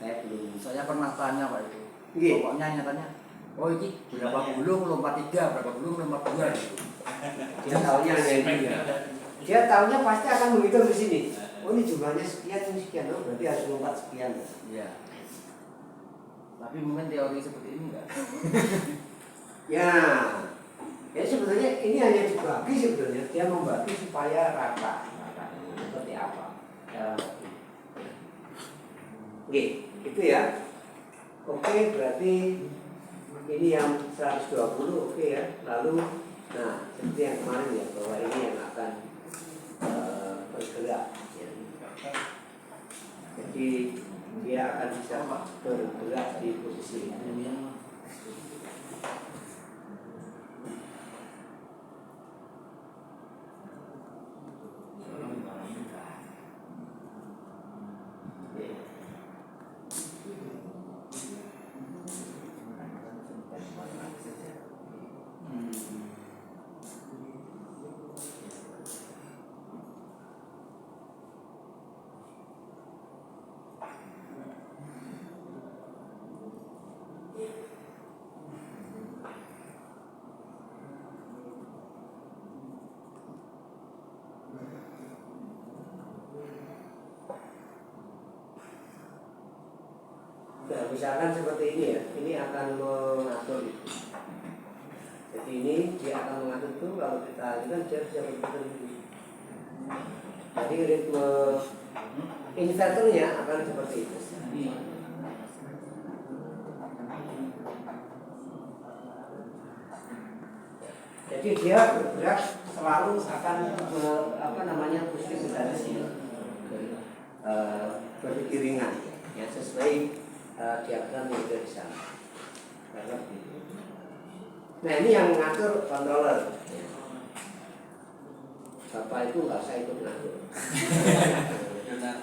Saya belum. Saya pernah tanya Pak itu. Iya. Pokoknya nyatanya, oh ini berapa gulung lompat 3, berapa gulung lompat 2 gitu. Dia tahunya hanya itu ya. Dia tahunya pasti akan menghitung di sini. Oh ini jumlahnya sekian, ini sekian, oh berarti harus lompat sekian. Iya. Tapi mungkin teori seperti ini enggak? Ya, ya sebetulnya ini hanya dibagi sebetulnya. Dia membagi supaya rata. Seperti apa? Dalam arti. Oke, itu ya. Oke, berarti ini yang 120 oke ya. Lalu, nah seperti yang kemarin ya bahwa ini yang akan bergerak. Ya. Jadi dia akan bisa bergerak di posisi ini. Nah, misalkan seperti ini ya, ini akan mengatur itu. Jadi ini dia akan mengatur itu kalau kita ini kan dia bisa berputar ini. Jadi ritme inverternya akan seperti itu. Jadi dia bergerak selalu akan positif dan beriringan ya sesuai diagram yang ada di sana. Nah ini yang mengatur controller. Bapak itu nggak usah ikut ngatur.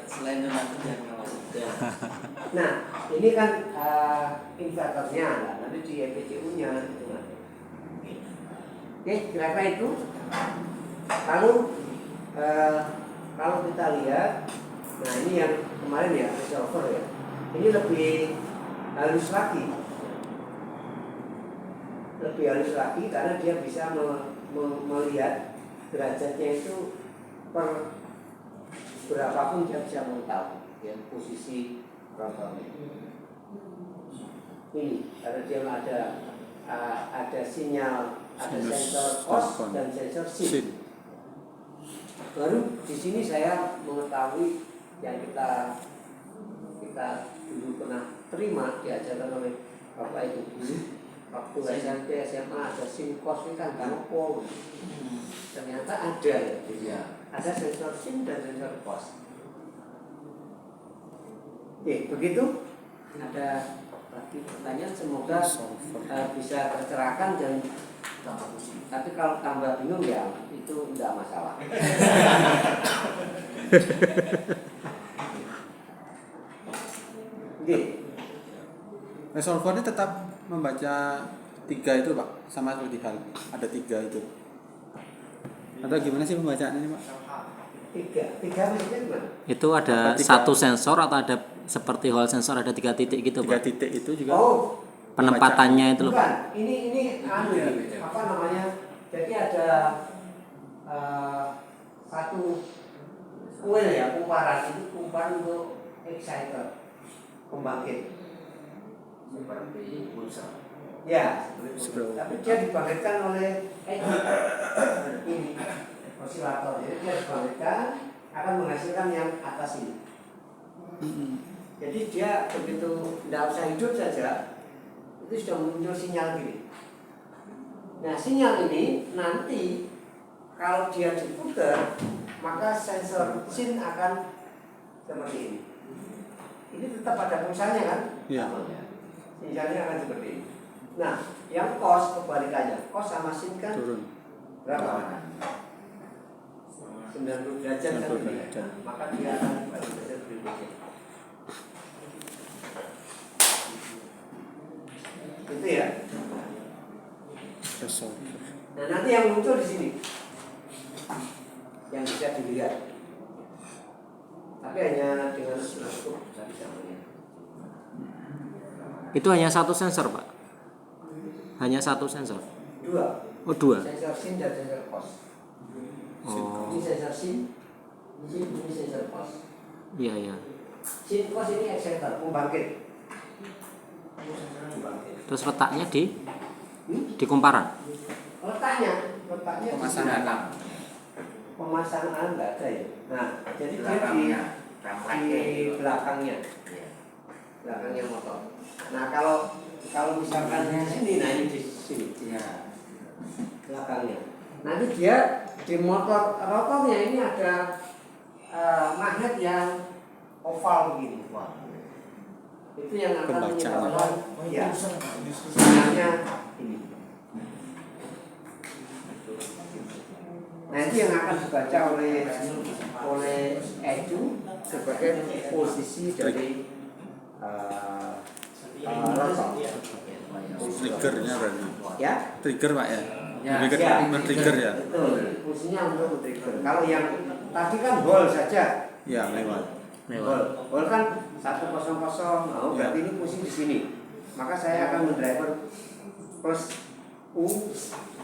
Selain donatur yang ngawasi. Nah ini kan inverternya, nah, nanti di EPCU-nya itu ngatur. Oke, kira-kira itu. Lalu kalau kita lihat, nah ini yang kemarin ya resolver ya. Ini lebih halus lagi. Lebih halus lagi karena dia bisa melihat derajatnya itu per berapapun dia bisa mengetahui ya, posisi rotornya. Ini karena dia ada sinyal, ada sensor cos dan sensor sin. Baru di sini saya mengetahui yang kita dulu pernah terima diajarkan oleh Bapak itu dulu waktu SMP SMA ada sin cos ini kan gampang. Ternyata ada ya. Ada sensor sin dan sensor cos. Oke, begitu. Ada lagi pertanyaan, semoga bisa tercerahkan dan tapi kalau tambah bingung ya itu tidak masalah. Oke. Resolver ini tetap membaca 3 itu Pak, sama seperti hal ada 3 itu. Atau gimana sih pembacaannya ini Pak? Tiga maksudnya gimana? Itu ada Apa, tiga? satu sensor atau ada seperti hall sensor ada 3 titik gitu 3 Pak? titik itu juga. Oh, Penempatannya itu loh Pak. bukan. Ini apa namanya? Jadi ada satu kuil ya, kumparan itu kumparan untuk exciter, pembangkit. Seperti pulsa. Ya, Seperti- tapi dia dibangkitkan oleh ini osilator. Jadi dia dibangkitkan akan menghasilkan yang atas ini. Jadi dia begitu tidak usah hidup saja, itu sudah muncul sinyal gini. Nah sinyal ini nanti kalau dia diputar, maka sensor SIN akan seperti ini. Ini tetap ada pulsanya kan? Iya. Sinyalnya akan seperti ini. Nah, yang cos kebalikannya, cos sama SIN kan Turun. berapa? 90 derajat kan 90 ini. derajat. Maka dia akan kembali derajat berikutnya. Itu ya. Resolver. Nah, nanti yang muncul di sini yang bisa dilihat. Tapi hanya dengan teleskop bisa melihat. Itu hanya satu sensor Pak. Hanya satu sensor. Dua. Oh 2. Sensor SIN dan sensor cos. Oh Ini sensor SIN, ini sensor cos. iya iya. SIN cos ini exciter, pembangkit. Terus letaknya di kumparan. Letaknya Pemasangan. pemasangan enggak ada ya. Nah, jadi dia Belakangnya. di belakangnya, belakangnya motor. Nah, kalau misalkan di sini, nah ini di sini, Iya. belakangnya. Nanti dia di motor rotornya ini ada magnet yang oval begini. Itu yang akan Pembacaan. menyebabkan ya sinyalnya ini. Nah itu yang akan dibaca oleh ECU sebagai posisi dari rotor. Triggernya berarti. Ya, Trigger Pak ya. Ya, Lebih ke ya. men-trigger ya. betul. Fungsinya untuk trigger. Kalau yang tadi kan hall saja. Ya, lewat. Hall kan 100, oh berarti ini fungsi di sini. Maka saya akan mendriver plus U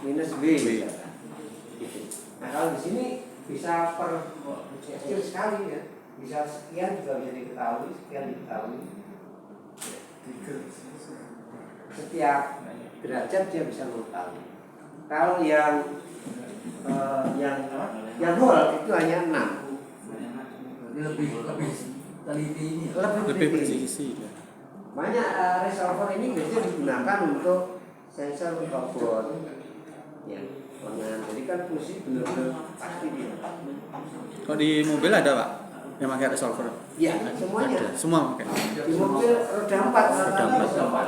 minus B. B. Gitu. Nah kalau di sini bisa per kecil sekali ya, bisa sekian juga bisa diketahui, sekian diketahui. Setiap derajat dia bisa mengetahui. Kalau yang hall itu hanya 6. Lebih teliti ini. Lebih presisi. Ya. Banyak resolver ini biasanya digunakan untuk sensor robot ya, pengen. Jadi kan fungsi benar-benar pasti dia. Kalau di mobil ada Pak yang pakai resolver? Ya, semuanya. Semua pakai. Di mobil roda 4, Roda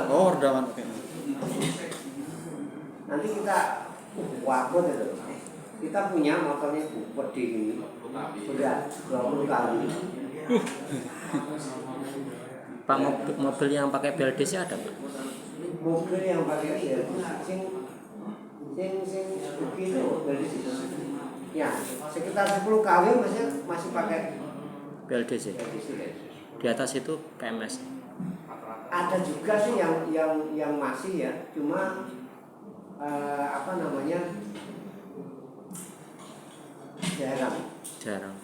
4. Oh, redaman pakai. Nanti kita wabot itu. Kita punya motornya gede ini. Berat 20 kali. Pak mobil yang pakai BLDC ada Pak? Mobil yang pakai ya, sing begitu dari situ. Ya, sekitar 10 kali masih pakai BLDC. Di atas itu PMS. Ada juga sih yang masih ya, cuma apa namanya jarang.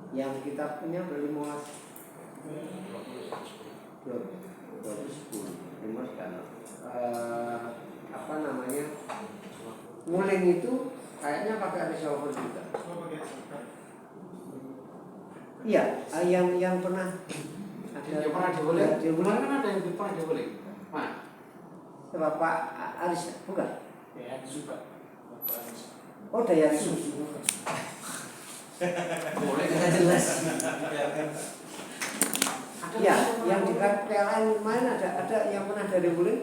Yang kita punya beli Moas 2010 Moas kan apa namanya nguling itu kayaknya pakai resolver juga. Iya, yang pernah Yang pernah diulik. Kemarin kan ada yang pernah diulik. Mas. Bapak Aris bukan? Ya, suka. Oh Daihatsu. Boleh nggak jelas. Iya, yang di PLN kemarin ada yang pernah dari nguling?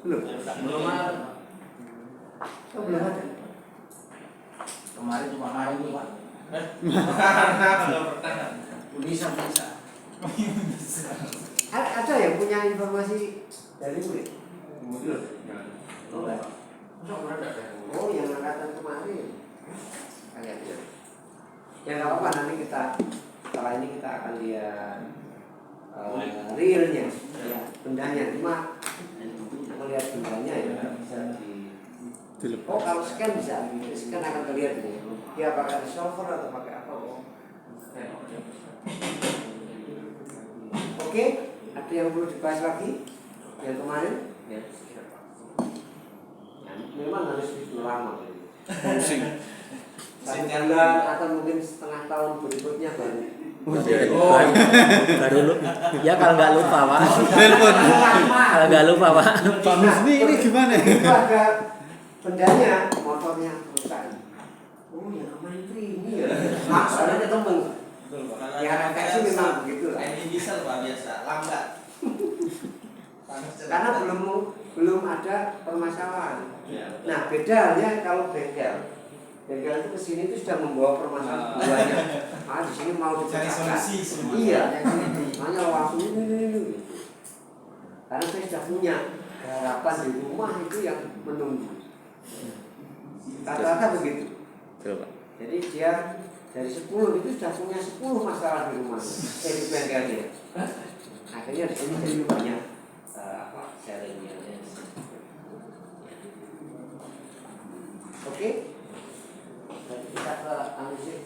Belum. Belum ada. Oh, belum ada. Kemarin cuma hari ini Pak. Bisa. Ada yang punya informasi dari murid? Oh, enggak. Oh, yang angkatan kemarin. Kalian ya. Ya nggak apa-apa, nanti kita setelah ini kita akan lihat realnya, ya, bendanya. Cuma melihat bendanya ya nggak bisa di. Oh, kalau scan bisa, scan akan terlihat ini. Dia pakai solver atau pakai apa? Oke, ada yang perlu dibahas lagi? Yang kemarin? Ya. Memang harus lama. Pusing. Satu bulan atau mungkin setengah tahun berikutnya baru. Baru lu. Ya kalau nggak lupa pak. Telepon. Kalau nggak lupa pak. Pak Musni ini gimana? Itu ada bendanya, motornya rusak. Oh, yang kemarin itu ini ya. Soalnya temen. Ya refleksi memang begitu lah. Ini diesel Pak biasa, lambat. Karena belum ada permasalahan. Nah, beda halnya kalau bengkel. Bengkel itu kesini itu sudah membawa permasalahan buahnya. Ah, di sini mau dipecahkan. Iya, makanya langsung ini. Karena saya sudah punya harapan di rumah itu yang menunggu. Rata-rata begitu. Coba. Jadi dia dari 10 itu sudah punya 10 masalah di rumah. Di bengkel dia. Akhirnya di sini jadi banyak sharingnya. Oke. Kita ke analisis.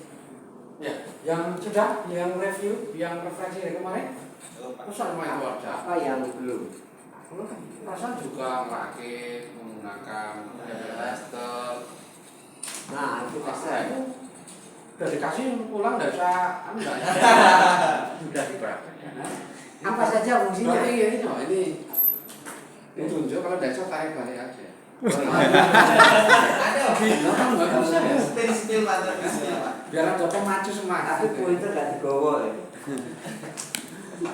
Ya, yang sudah, yang review, yang refleksi dari kemarin, pesan main keluarga. Apa yang belum? Perasaan juga merakit, menggunakan tester. Nah, itu kasar. Udah dikasih pulang nggak usah, enggak. Sudah dipraktekkan. Apa saja fungsinya? Berarti ini ditunjuk kalau dasar tarik balik aja. Ada Nggak bisa ya. Spill Pak. Biar ada pemacu semangat. Tapi pointer gak digowo ya.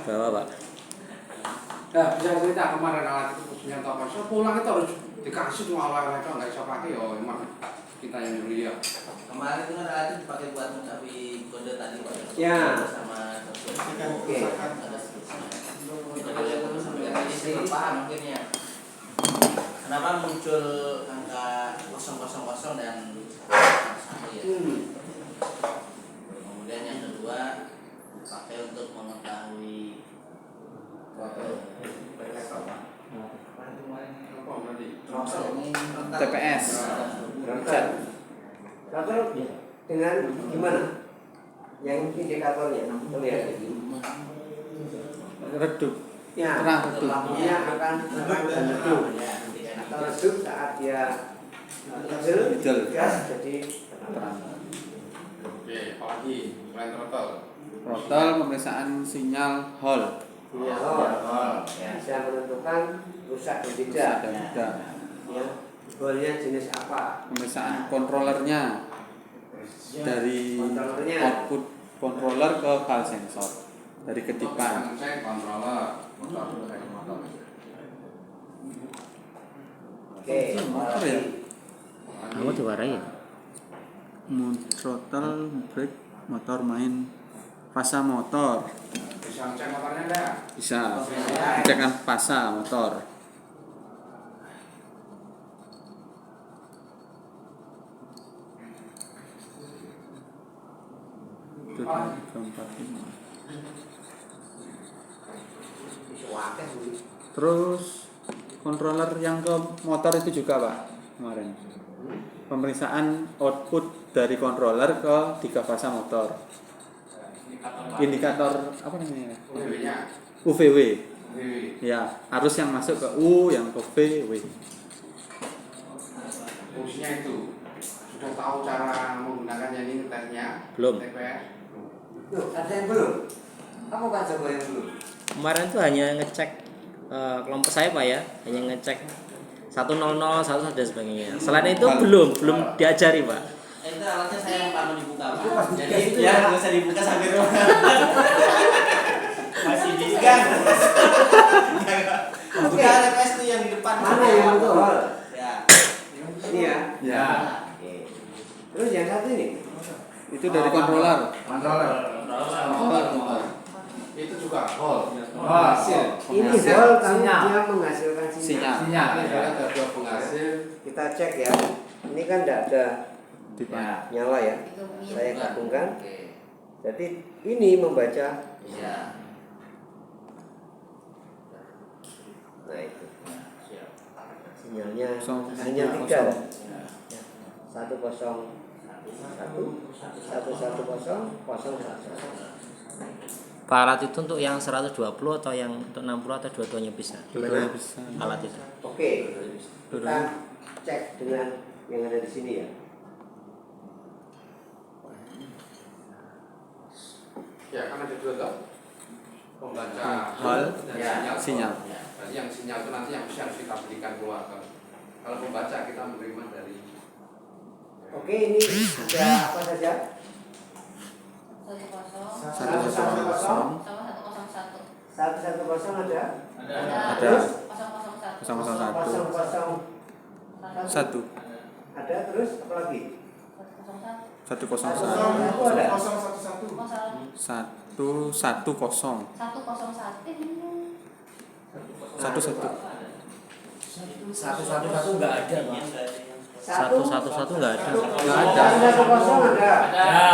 Bawa pak. Ya, bisa cerita kemarin alat itu khususnya toko. So pulang itu harus dikasih semua alat mereka nggak bisa pakai. Oh, emang kita yang nyuri ya. Kemarin itu kan alat itu dipakai buat mencapai kode tadi Pak. Ya. Sama Oke. ada seterusnya. Paham akhirnya. Kenapa muncul angka 000 dan 1 ya? Kemudian yang kedua pakai untuk mengetahui TPS. Lalu dengan gimana? Yang indikatornya terlihat. Redup. Ya, Terang redup. lampunya akan terang dan redup. Atau redup saat dia hijau, gas jadi terang. Oke, apalagi selain throttle. Throttle, pemeriksaan sinyal Hall. Ya, bisa menentukan rusak dan tidak. Dan tidak. Ya, bolnya jenis apa? Pemeriksaan kontrolernya dari Kontrolernya. output controller ke file sensor dari ketipan. Saya controller, motor. Oke, Motor ya. Kamu diwarai. Throttle, brake, motor main, fasa motor. Bisa ngecek motornya enggak? Bisa cekkan fasa motor. Itu 345. Terus controller yang ke motor itu juga Pak kemarin. Pemeriksaan output dari controller ke 3 fasa motor. Indikator apa namanya? UV-nya. UVW. UV. Ya, arus yang masuk ke U, yang ke VW. Fungsinya itu. Sudah tahu cara menggunakannya ini tesnya? Belum. TPS. Loh, ada yang belum? Apa Pak Joko yang belum? Kemarin tuh hanya ngecek kelompok saya pak ya, hanya ngecek 100, 1 dan sebagainya. Selain itu belum diajari pak. Itu alatnya saya yang mau dibuka Pak. Jadi itu ya nggak usah dibuka sampai rumah. Masih digang. Oke, ada PS tuh yang di depan. Mana yang betul? Ya. Ini ya. Ya. Oke. Terus yang satu ini? Itu dari controller. Controller. Itu juga hall. Ini hall tapi dia menghasilkan sinyal. Sinyal. Ada dua penghasil. Kita cek ya. Ini kan tidak ada Ya. nyala ya. Saya gabungkan. Jadi ini membaca. Iya. Nah itu. Sinyalnya Kosong, hanya kosong. 3. 101 110 Pak, alat itu untuk yang 120 atau yang untuk 60 atau dua-duanya bisa? Dua-duanya bisa. Alat itu. Oke, kita cek dengan yang ada di sini ya. Ya, kan ada dua toh. Pembaca Hall, dan sinyal. Jadi yang sinyal itu nanti yang bisa kita berikan keluar. Kalau pembaca kita menerima dari. Oke, ini ada apa saja? 110 110 sama 101. 110 ada? ada Terus 001. 001 1 ada, terus apa lagi? 101 Itu ada? 110 101 Satu nggak ada, Pak. 111 nggak ada. nggak ada. 110 ada?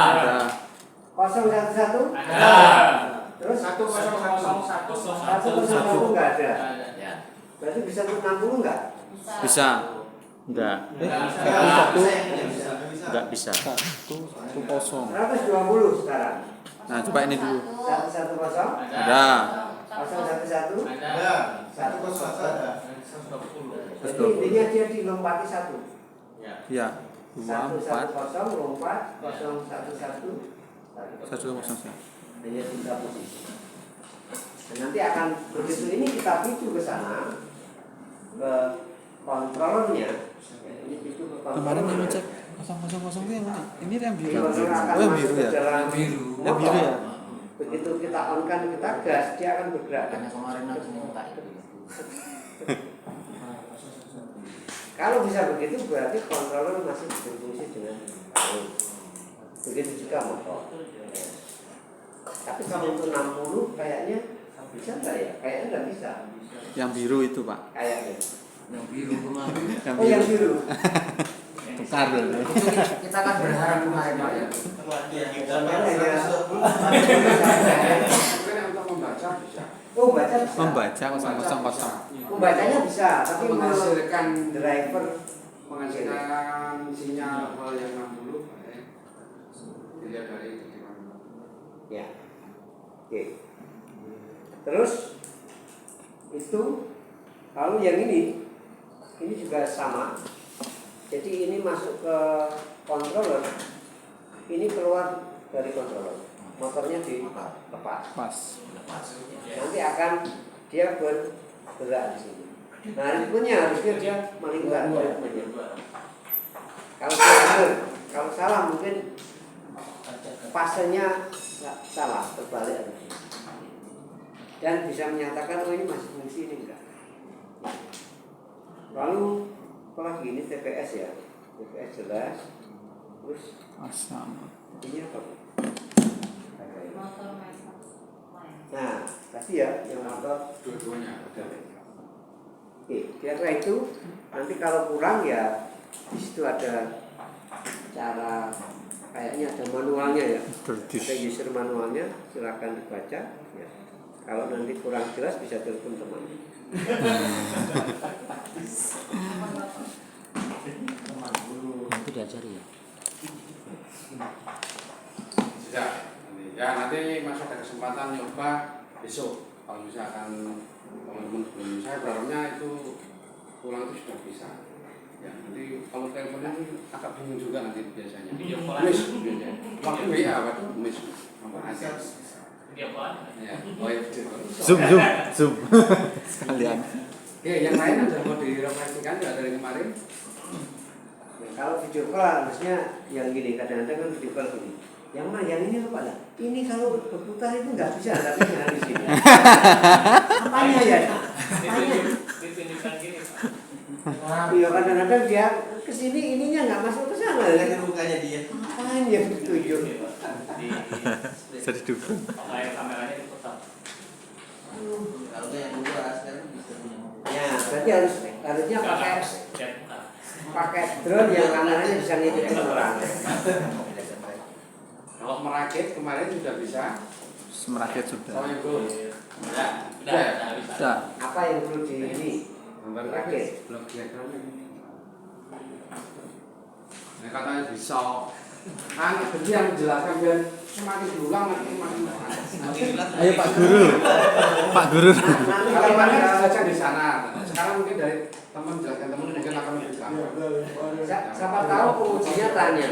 Ada 011 Ada. terus 101 nggak ada. Berarti bisa untuk 60 nggak? bisa Enggak. Enggak bisa. 110. 120 sekarang. Nah coba ini dulu. 110 Ada 011 Ada. 101. Jadi intinya dia dilompati 1. ya 2 4 110 lompat 011 101. hanya 3 posisi. Dan nanti akan begitu ini kita picu ke sana ke kontrolernya. Ini picu ke Kemarin yang kontrolernya. ngecek 000 itu yang mana? Ini yang biru. Di kontroler akan Oh yang masuk biru ke ya. dalam Yang biru ya. Begitu kita on-kan, kita gas, dia akan bergerak. Karena kemarin aku minta itu. Kalau bisa begitu berarti controller masih berfungsi dengan baik. Begitu juga motor. Tapi kalau untuk 60 kayaknya bisa nggak ya? Kayaknya nggak bisa. Yang biru itu pak. Kayaknya. Yang biru kemarin. Yang Oh yang biru. biru. Tukar dulu. Itu kita kan berharap kemarin, Pak. Ya. Hanya Mungkin yang untuk membaca bisa. oh baca bisa. Membaca 000. Membacanya bisa, tapi Menghasilkan driver menghasilkan sinyal hal yang 60 dilihat dari itu gimana. ya. Oke. Terus itu lalu yang ini juga sama. Jadi ini masuk ke controller, ini keluar dari controller, motornya dilepas. Pas. Nanti akan dia bergerak di sini. Nah ritmenya harusnya dia melingkar ritmenya. Kalau dia benar, kalau salah mungkin fasenya salah, terbalik harusnya. Dan bisa menyatakan oh ini masih fungsi ini enggak. Lalu apalagi ini TPS ya, TPS jelas. Terus Sama. ini apa? Nah, tadi ya yang motor Dua-duanya. Oke, kira-kira itu nanti kalau kurang ya di situ ada cara kayaknya ada manualnya ya, ada user manualnya, silakan dibaca. Ya. Kalau nanti kurang jelas bisa telepon teman. Itu diajari ya. Sudah. Ya nanti Mas ada kesempatan nyoba besok. Kalau misalkan teman-teman belum, saya berharapnya itu pulang itu sudah bisa. Ya nanti kalau teleponnya ini agak bingung juga nanti biasanya. Miss, biasanya. Waktu WA, waktu miss. Apa aja? Ya. Oh ya. Zoom. Sekalian. Oke, yang lain ada mau direfleksikan nggak dari kemarin? Ya, kalau video call harusnya yang gini, kadang-kadang kan video call gini. Yang mana? Yang ini lupa lah. Ini kalau berputar itu nggak bisa, tapi yang harus ini. Apanya ya? Apanya? Iya kadang-kadang dia kesini ininya nggak masuk ke sana. Lihat mukanya dia. Apaan yang ditunjuk? jadi dukun. Layar kameranya itu tetap. Kalau kayak dulu sekarang bisa punya mobil. Ya, berarti harusnya pakai drone yang kameranya bisa ngikutin orang. Kalau merakit kemarin sudah bisa. Merakit sudah. Soalnya gue Sudah. Apa yang perlu di ini? gambar Rakit. rakit. Blok diagramnya. Nah, katanya bisa. Kan jadi yang menjelaskan biar semakin diulang makin Ayo Pak Guru. Pak Guru. Nanti kalau kalau kemarin ada saja di sana. Sekarang mungkin dari teman jelaskan teman mungkin akan lebih gampang. siapa tahu pengujinya tanya.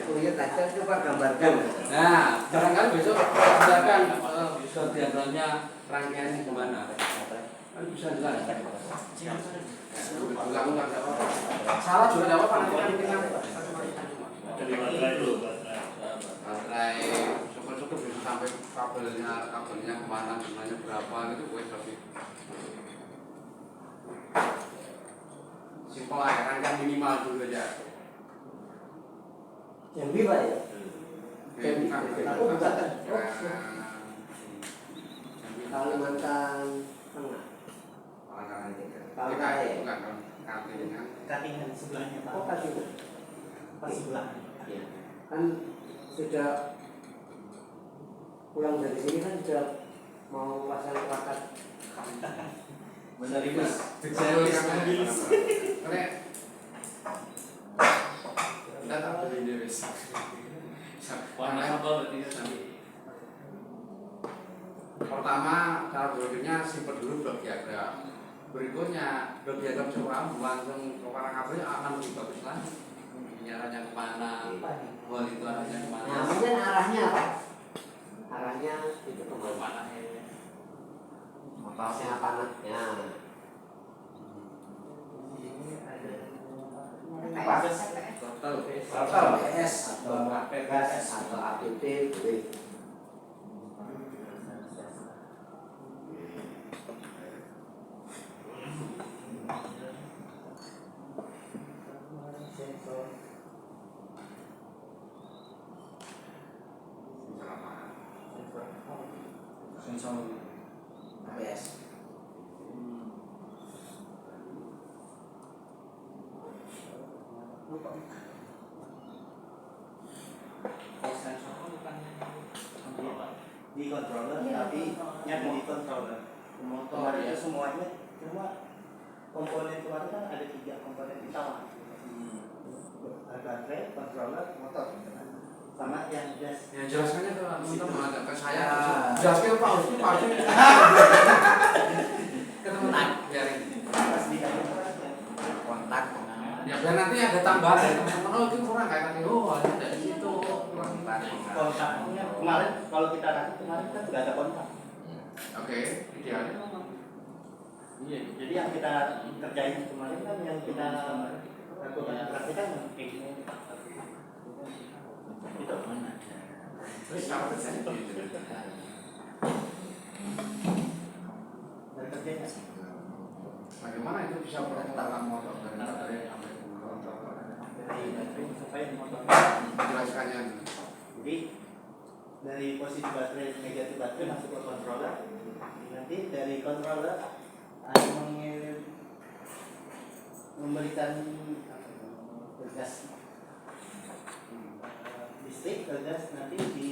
Pengujinya tanya, coba gambarkan. Nah, barangkali besok silakan diagramnya rangkaiannya gimana? Kan bisa jelas. Ulang-ulang enggak apa-apa. Salah juga enggak apa-apa nanti kan Dari baterai dulu. baterai syukur-syukur bisa sampai kabelnya kemana jumlahnya berapa gitu gue tapi simpel aja rangkaian minimal dulu aja. Yang biru ya? Aku bukan. Kalimantan Tengah. Cuttingan sebelahnya Pak. Oh, kasih. Pas sebelah. Ya. Kan sudah pulang dari sini kan sudah mau pasang plakat. Menerima. Warna apa berarti ya tadi? Pertama cara berpikirnya simpen dulu blok diagram. Berikutnya blok diagram seorang langsung ke para kabelnya akan lebih bagus lagi. Arahnya kemana? Wall itu arahnya kemana? Nah, kemudian arahnya apa? Arahnya itu Kemana kemana? ya? Motornya panasnya. Total PS atau APS atau APT boleh. sensor APS. Di controller tapi nyatu di controller. Motor Kemarin ya. itu semuanya cuma komponen kemarin kan ada 3 komponen utama. Ada baterai, controller, motor. Sama yang gas. Yang jelaskannya ke teman-teman ada ke saya. Jelaskan Pak Husni pasti. Ke teman biarin. Pas di Kontak. Ya biar nanti ada tambahan dari teman-teman. Oh itu kurang kayak tadi. Oh ada dari situ. Kurang kontaknya kemarin kalau kita rakit kemarin kan nggak ada kontak. Oke, idealnya. Iya. Jadi yang kita kerjain kemarin kan yang kita lakukan praktikan kayak gini. Itu mana? Terus cara kerjanya gitu. Dari kerjanya. Bagaimana itu bisa perputaran motor dari baterai sampai ke motor? Dari baterai sampai motor. Jelaskannya. Jadi dari posisi baterai negatif baterai masuk ke controller. Nanti dari controller akan memberikan gas listrik ke gas nanti di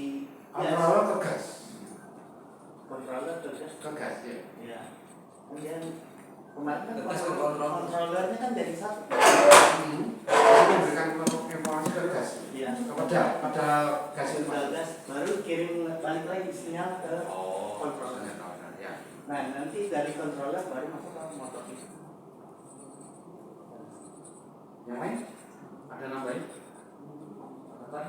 Controller ke gas. controller ke gas. Ke gas ya. Ya. Kemudian kemarin kan Gas ke controller. controllernya kan jadi satu. Memberikan informasi ke gas. Iya. Pada gas itu. Pada gas baru kirim balik lagi sinyal ke controller. Ya. Nah nanti dari controller baru masuk ke motor itu. Yang lain? Ada nambahin? Apa?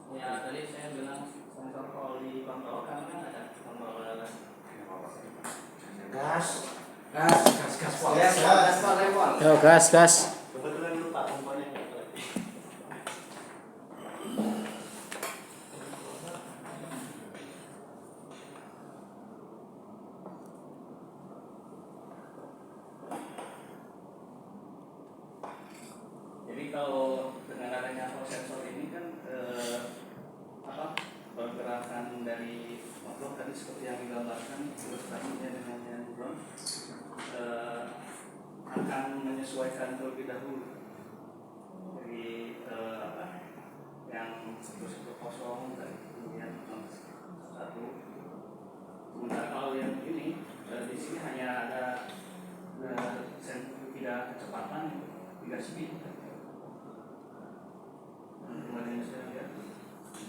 Ya tadi saya bilang sensor kalau di kontrol kan ada controller. Gas. Pol. Pol. Yo gas. Kebetulan lupa komponennya. Jadi kalau dengan adanya sensor ini kan akan menyesuaikan terlebih dahulu. Jadi yang 110 dan kemudian 1. Sementara kalau yang ini di sini hanya ada tidak kecepatan 3 speed. Kemarin saya lihat.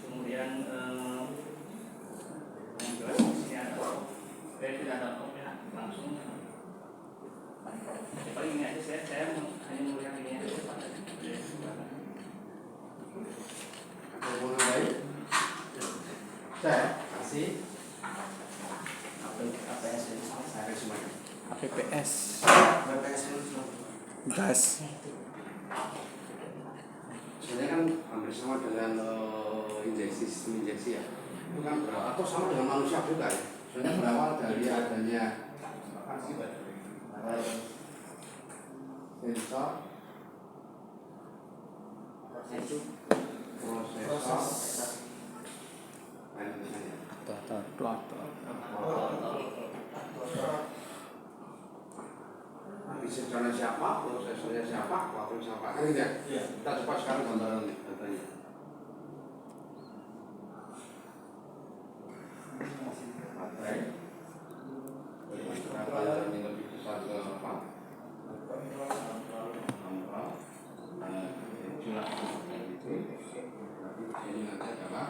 Kemudian yang jelas di sini ada tidak ada top ya, langsung. Paling ini aja saya hanya melihat ini aja cepat aja. Hubungan baik. Saya kasih APS ini saya semuanya. APPS BPS itu gas. Sebenarnya kan hampir sama dengan sistem injeksi ya. Itu kan berawal atau sama dengan manusia juga ya. Sebenarnya berawal dari adanya sensor, prosesor, sensornya siapa, prosesornya siapa, waktunya siapa, kan gitu ya. Kita coba sekarang gambaran datanya. Baterai, berapa yang lebih besar ke apa? Jumlah itu, ini nanti adalah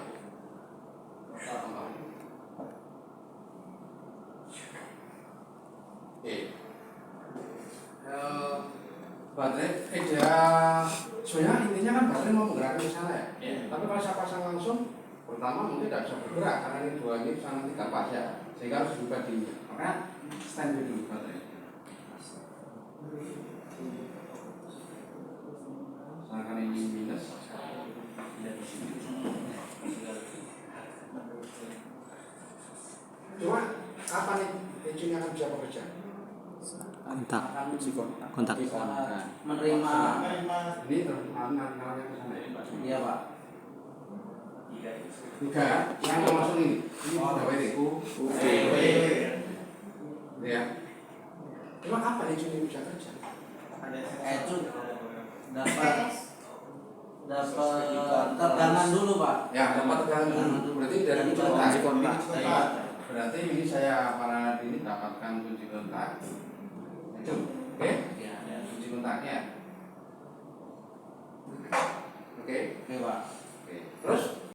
baterai sebenarnya intinya kan baterai mau menggerakkan ke sana ya. Tapi kalau saya pasang langsung, pertama mungkin tidak bisa bergerak karena ini dua ini sana 3 pas ya, sehingga harus dibuka di maka standby dulu baterai. Misalkan ini minus, cuma apa nih ujungnya akan bisa bekerja? kontak menerima Ini namanya ke sana ya Pak. iya Pak. 3 yang mau masuk ini berapa ini? Ya. Cuma apa ujungnya bisa kerja? Itu dapat tegangan dulu Pak. Ya, dapat tegangan dulu. Berarti dari kunci kontak. kontak. Berarti ini saya para ini dapatkan kunci kontak. Itu, oke? Kunci kontaknya. Oke. Oke Pak. Oke. Terus